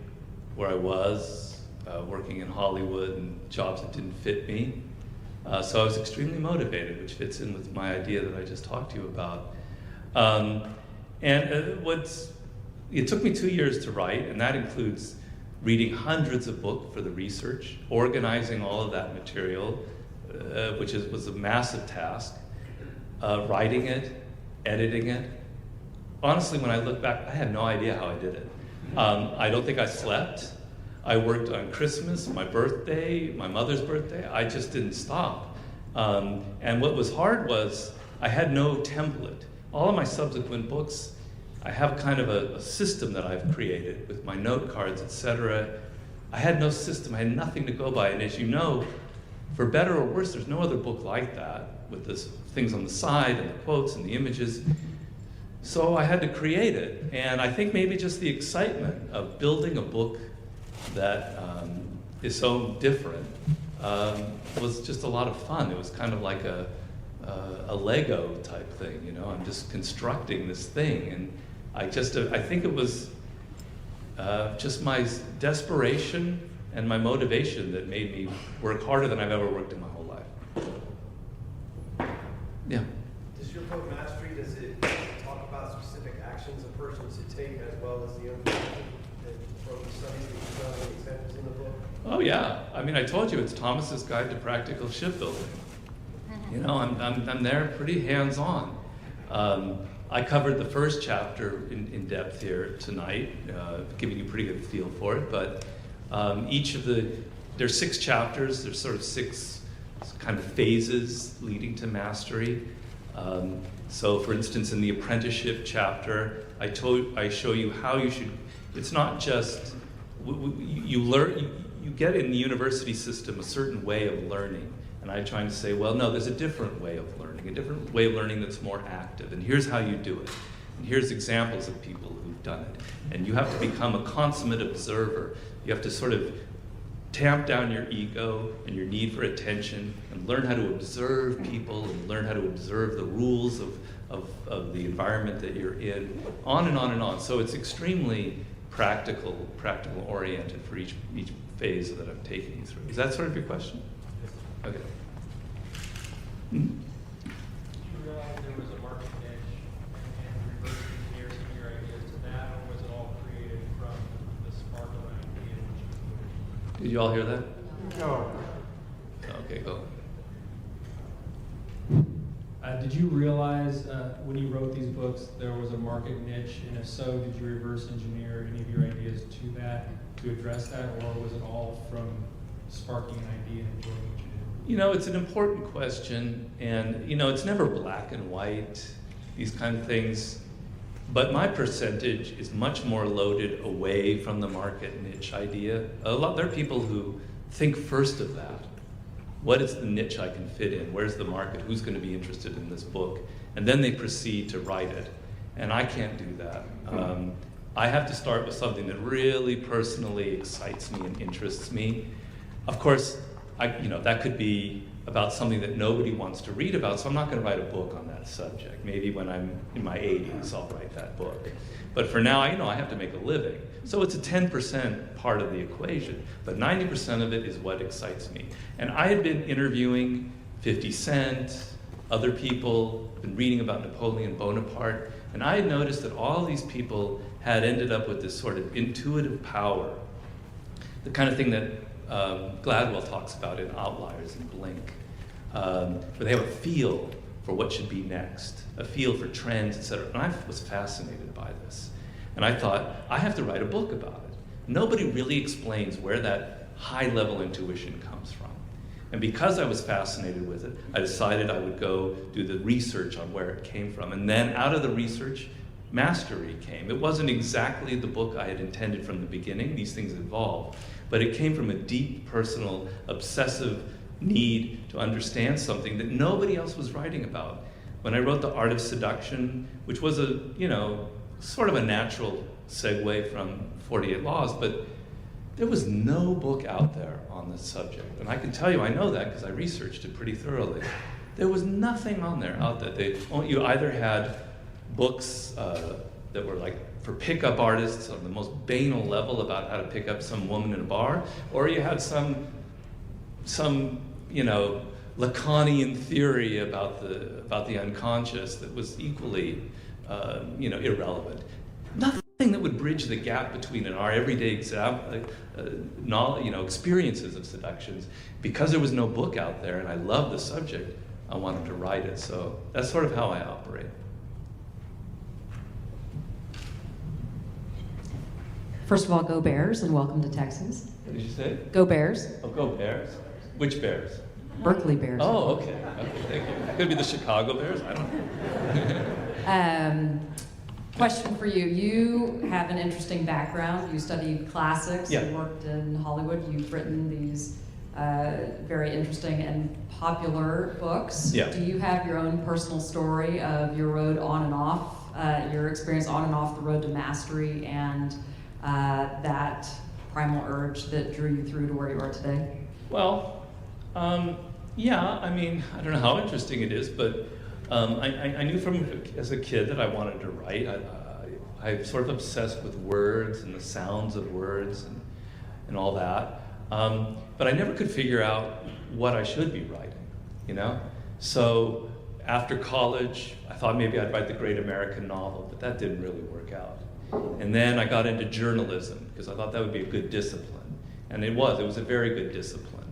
where I was, working in Hollywood and jobs that didn't fit me. So I was extremely motivated, which fits in with my idea that I just talked to you about. It took me 2 years to write, and that includes reading hundreds of books for the research, organizing all of that material, which was a massive task, writing it, editing it. Honestly, when I look back, I had no idea how I did it. I don't think I slept. I worked on Christmas, my birthday, my mother's birthday. I just didn't stop. And what was hard was I had no template. All of my subsequent books, I have kind of a system that I've created with my note cards, etc. I had no system. I had nothing to go by. And as you know, for better or worse, there's no other book like that with the things on the side and the quotes and the images. So I had to create it. And I think maybe just the excitement of building a book that is so different was just a lot of fun. It was kind of like a Lego type thing, you know. I'm just constructing this thing, and I think it was just my desperation and my motivation that made me work harder than I've ever worked in my whole life. Yeah. Does your book Mastery, does it talk about specific actions a person should take as well as the information from the studies that you've done and examples in the book? Oh yeah. I mean, I told you it's Thomas's Guide to Practical Shipbuilding. You know, I'm there pretty hands-on. I covered the first chapter in depth here tonight, giving you a pretty good feel for it, but there's 6 chapters, there's sort of 6 kind of phases leading to mastery. So for instance, in the apprenticeship chapter, I show you how you should, it's not just, you get in the university system a certain way of learning. And I'm trying to say, well, no, there's a different way of learning that's more active. And here's how you do it. And here's examples of people who've done it. And you have to become a consummate observer. You have to sort of tamp down your ego and your need for attention and learn how to observe people and learn how to observe the rules of the environment that you're in, on and on and on. So it's extremely practical oriented for each phase that I'm taking you through. Is that sort of your question? Okay. Did you realize there was a market niche and reverse engineer some of your ideas to that, or was it all created from the spark of an idea which you put? Did you all hear that? No. Okay, go. Did you realize when you wrote these books there was a market niche, and if so, did you reverse engineer any of your ideas to that, to address that, or was it all from sparking an idea and enjoying what you did? You know, it's an important question, and you know, it's never black and white, these kind of things. But my percentage is much more loaded away from the market niche idea. There are people who think first of that. What is the niche I can fit in? Where's the market? Who's going to be interested in this book? And then they proceed to write it. And I can't do that. I have to start with something that really personally excites me and interests me. Of course, that could be about something that nobody wants to read about, so I'm not going to write a book on that subject. Maybe when I'm in my 80s, I'll write that book. But for now, I have to make a living. So it's a 10% part of the equation, but 90% of it is what excites me. And I had been interviewing 50 Cent, other people, been reading about Napoleon Bonaparte, and I had noticed that all these people had ended up with this sort of intuitive power, the kind of thing that Gladwell talks about in Outliers and Blink, where they have a feel for what should be next, a feel for trends, etc. And I was fascinated by this. And I thought, I have to write a book about it. Nobody really explains where that high-level intuition comes from. And because I was fascinated with it, I decided I would go do the research on where it came from. And then out of the research, mastery came. It wasn't exactly the book I had intended from the beginning. These things evolved. But it came from a deep, personal, obsessive need to understand something that nobody else was writing about. When I wrote The Art of Seduction, which was sort of a natural segue from 48 Laws, but there was no book out there on this subject. And I can tell you, I know that because I researched it pretty thoroughly. There was nothing on there out there. You either had books that were like for pickup artists on the most banal level about how to pick up some woman in a bar, or you had some Lacanian theory about the unconscious that was equally irrelevant. Nothing that would bridge the gap between our everyday experiences of seductions. Because there was no book out there, and I loved the subject, I wanted to write it. So that's sort of how I operate. First of all, go Bears, and welcome to Texas. What did you say? Go Bears. Oh, go Bears. Which Bears? Berkeley Bears. Oh, okay. Okay, thank you. Could be the Chicago Bears. I don't know. Question for you. You have an interesting background. You studied classics. Yeah. You worked in Hollywood. You've written these very interesting and popular books. Yeah. Do you have your own personal story of your road on and off, your experience on and off the road to mastery, and that primal urge that drew you through to where you are today? Well, yeah, I mean, I don't know how interesting it is, but I knew as a kid that I wanted to write. I'm sort of obsessed with words and the sounds of words and all that. But I never could figure out what I should be writing, So after college, I thought maybe I'd write the great American novel, but that didn't really work out. And then I got into journalism because I thought that would be a good discipline. And it was a very good discipline.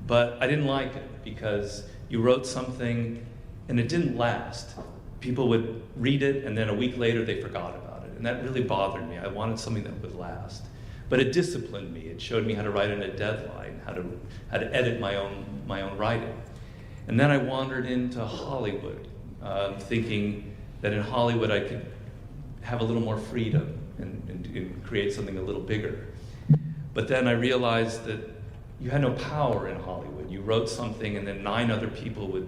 But I didn't like it because you wrote something and it didn't last. People would read it and then a week later they forgot about it. And that really bothered me. I wanted something that would last. But it disciplined me. It showed me how to write in a deadline, how to edit my own writing. And then I wandered into Hollywood, thinking that in Hollywood I could have a little more freedom and create something a little bigger. But then I realized that you had no power in Hollywood. You wrote something and then 9 other people would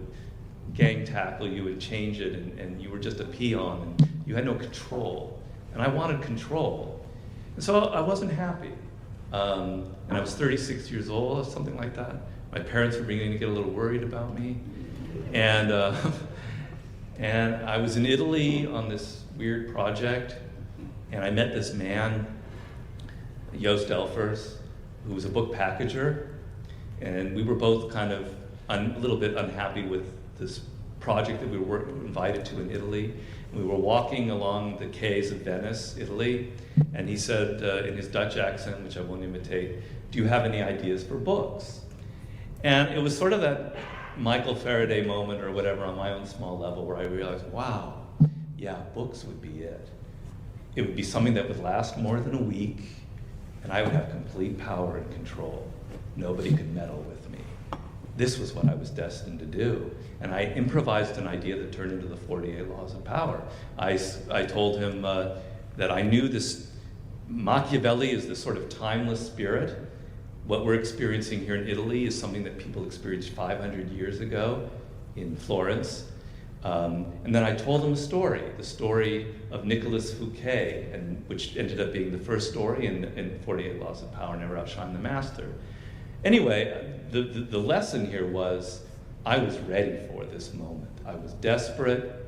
gang tackle you and change it, and you were just a peon, and you had no control. And I wanted control. And so I wasn't happy. And I was 36 years old or something like that. My parents were beginning to get a little worried about me. And I was in Italy on this weird project, and I met this man Joost Elfers, who was a book packager, and we were both kind of a little bit unhappy with this project that we were invited to in Italy. We were walking along the quays of Venice, Italy, and he said in his Dutch accent, which I won't imitate, "Do you have any ideas for books?" And it was sort of that Michael Faraday moment or whatever on my own small level where I realized, wow, yeah, books would be it. It would be something that would last more than a week, and I would have complete power and control. Nobody could meddle with me. This was what I was destined to do. And I improvised an idea that turned into the 48 Laws of Power. I told him that I knew this Machiavelli is this sort of timeless spirit. What we're experiencing here in Italy is something that people experienced 500 years ago in Florence. And then I told him a story, the story of Nicolas Fouquet, which ended up being the first story in 48 Laws of Power, Never Outshine the Master. Anyway, the lesson here was I was ready for this moment. I was desperate.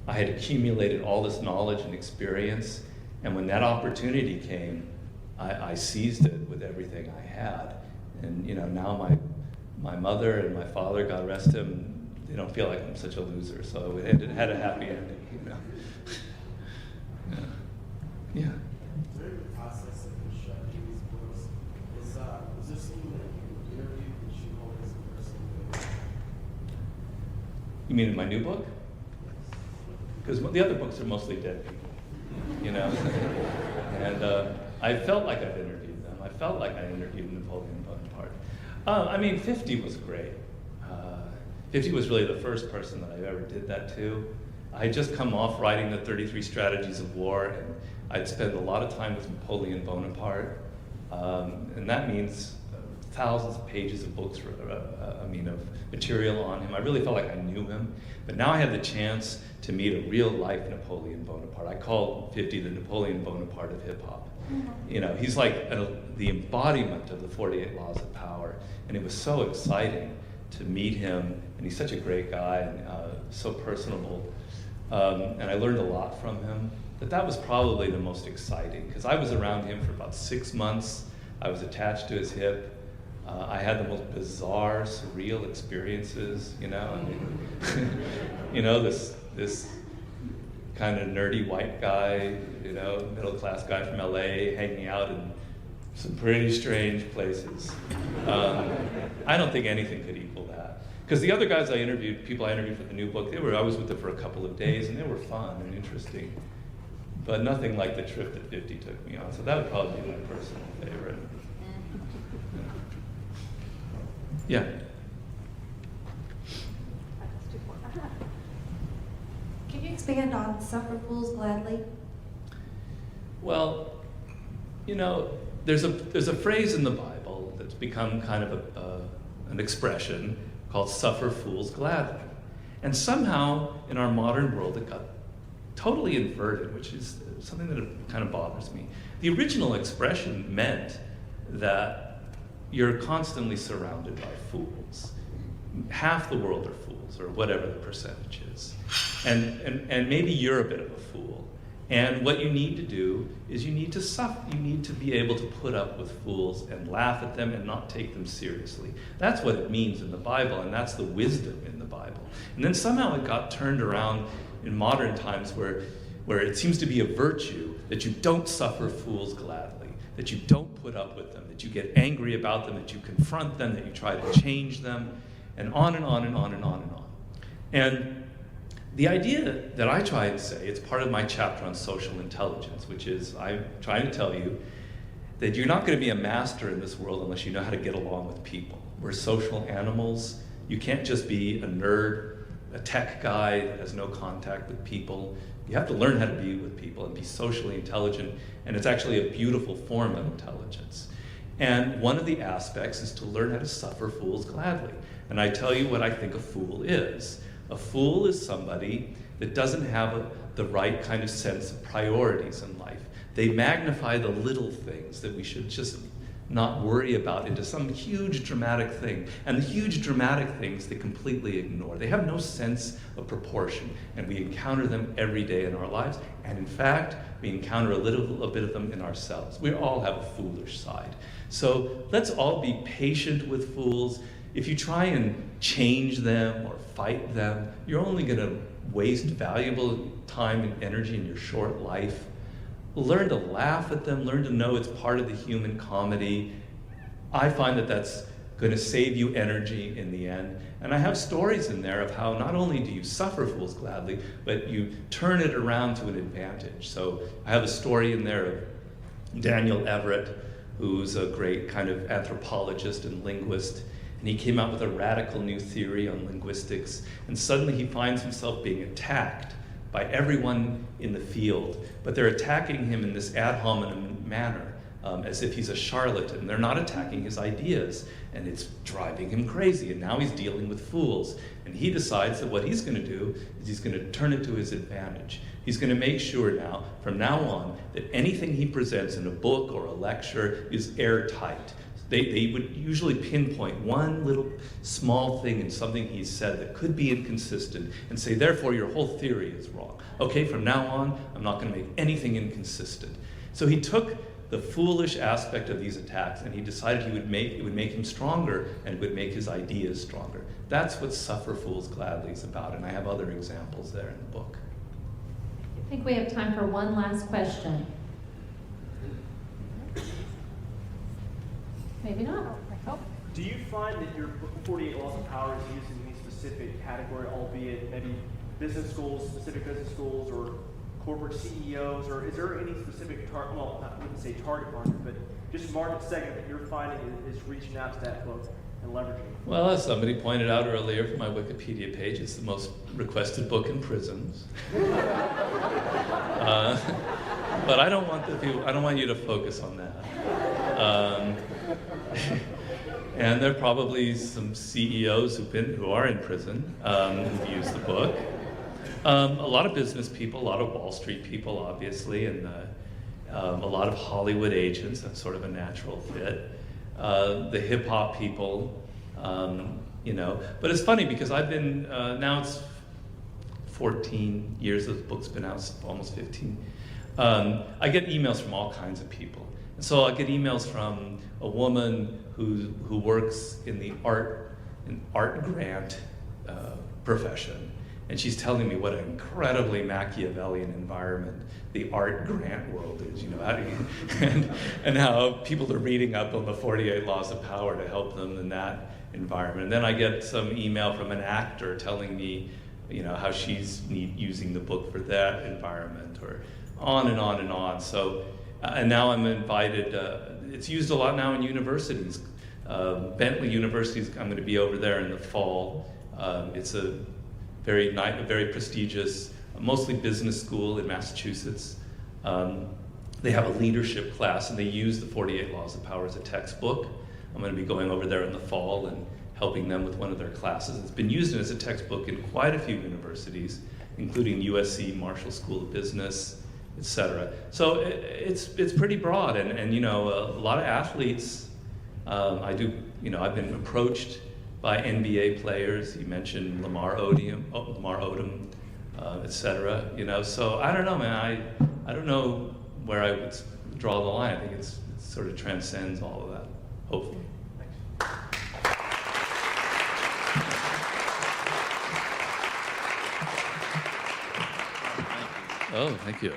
I had accumulated all this knowledge and experience, and when that opportunity came, I seized it with everything I had. And now my mother and my father, God rest him, they don't feel like I'm such a loser, so it had a happy ending, Yeah. During the process of constructing these books, was there someone that you interviewed that you hold as a person? You mean in my new book? Because the other books are mostly dead people, And I felt like I've interviewed them. I felt like I interviewed Napoleon Bonaparte. 50 was great. 50 was really the first person that I ever did that to. I had just come off writing the 33 Strategies of War, and I'd spent a lot of time with Napoleon Bonaparte. And that means thousands of pages of books, of material on him. I really felt like I knew him. But now I had the chance to meet a real-life Napoleon Bonaparte. I call 50 the Napoleon Bonaparte of hip-hop. He's like the embodiment of the 48 Laws of Power. And it was so exciting to meet him. And he's such a great guy and so personable. And I learned a lot from him. But that was probably the most exciting, because I was around him for about 6 months. I was attached to his hip. I had the most bizarre, surreal experiences, this kind of nerdy white guy, middle-class guy from LA, hanging out in some pretty strange places. I don't think anything could equal that. Because the other guys people I interviewed for the new book, I was with them for a couple of days, and they were fun and interesting. But nothing like the trip that 50 took me on. So that would probably be my personal favorite. Yeah. Can you expand on Suffer Fools Gladly? Well, there's a phrase in the Bible that's become kind of an expression called "suffer fools gladly," and somehow in our modern world it got totally inverted, which is something that kind of bothers me. The original expression meant that you're constantly surrounded by fools. Half the world are fools, or whatever the percentage is. And maybe you're a bit of a fool. And what you need to do is you need to suffer. You need to be able to put up with fools and laugh at them and not take them seriously. That's what it means in the Bible, and that's the wisdom in the Bible. And then somehow it got turned around in modern times where it seems to be a virtue that you don't suffer fools gladly, that you don't put up with them, that you get angry about them, that you confront them, that you try to change them, and on and on and on and on and on. And the idea that I try to say, it's part of my chapter on social intelligence, which is I'm trying to tell you that you're not going to be a master in this world unless you know how to get along with people. We're social animals. You can't just be a nerd, a tech guy that has no contact with people. You have to learn how to be with people and be socially intelligent, and it's actually a beautiful form of intelligence. And one of the aspects is to learn how to suffer fools gladly. And I tell you what I think a fool is. A fool is somebody that doesn't have the right kind of sense of priorities in life. They magnify the little things that we should just not worry about into some huge dramatic thing. And the huge dramatic things they completely ignore. They have no sense of proportion, and we encounter them every day in our lives. And in fact, we encounter a bit of them in ourselves. We all have a foolish side. So let's all be patient with fools. If you try and change them or fight them, you're only going to waste valuable time and energy in your short life. Learn to laugh at them, learn to know it's part of the human comedy. I find that that's going to save you energy in the end. And I have stories in there of how not only do you suffer fools gladly, but you turn it around to an advantage. So I have a story in there of Daniel Everett, who's a great kind of anthropologist and linguist. And he came out with a radical new theory on linguistics. And suddenly he finds himself being attacked by everyone in the field. But they're attacking him in this ad hominem manner, as if he's a charlatan. They're not attacking his ideas. And it's driving him crazy. And now he's dealing with fools. And he decides that what he's going to do is he's going to turn it to his advantage. He's going to make sure now, from now on, that anything he presents in a book or a lecture is airtight. They would usually pinpoint one little small thing in something he said that could be inconsistent and say, therefore, your whole theory is wrong. Okay, from now on, I'm not going to make anything inconsistent. So he took the foolish aspect of these attacks and he decided it would make him stronger and it would make his ideas stronger. That's what Suffer Fools Gladly is about, and I have other examples there in the book. I think we have time for one last question. Maybe not. Oh. Do you find that your 48 Laws of Power is used in any specific category, albeit maybe business schools, specific business schools, or corporate CEOs, or is there any specific target, well, I wouldn't say target market, but just market segment that you're finding is reaching out to that book and leveraging it? Well, as somebody pointed out earlier from my Wikipedia page, it's the most requested book in prisons. But I don't want you to focus on that. And there are probably some CEOs who are in prison who've used the book. A lot of business people, a lot of Wall Street people, obviously, and a lot of Hollywood agents. That's sort of a natural fit. The hip hop people, But it's funny because I've been now it's 14 years that the book's been out, almost 15. I get emails from all kinds of people. And so I get emails from a woman who works in the art grant profession. And she's telling me what an incredibly Machiavellian environment the art grant world is, and how people are reading up on the 48 Laws of Power to help them in that environment. And then I get some email from an actor telling me, how she's using the book for that environment, or on and on and on. So, and now I'm invited, it's used a lot now in universities. Bentley University, I'm going to be over there in the fall. It's a very prestigious, mostly business school in Massachusetts. They have a leadership class, and they use the 48 Laws of Power as a textbook. I'm going to be going over there in the fall and helping them with one of their classes. It's been used as a textbook in quite a few universities, including USC, Marshall School of Business, etc. So it's pretty broad, and a lot of athletes. I've been approached by NBA players. You mentioned Lamar Odom, etc. So I don't know, man. I don't know where I would draw the line. I think it sort of transcends all of that, hopefully. Oh, thank you.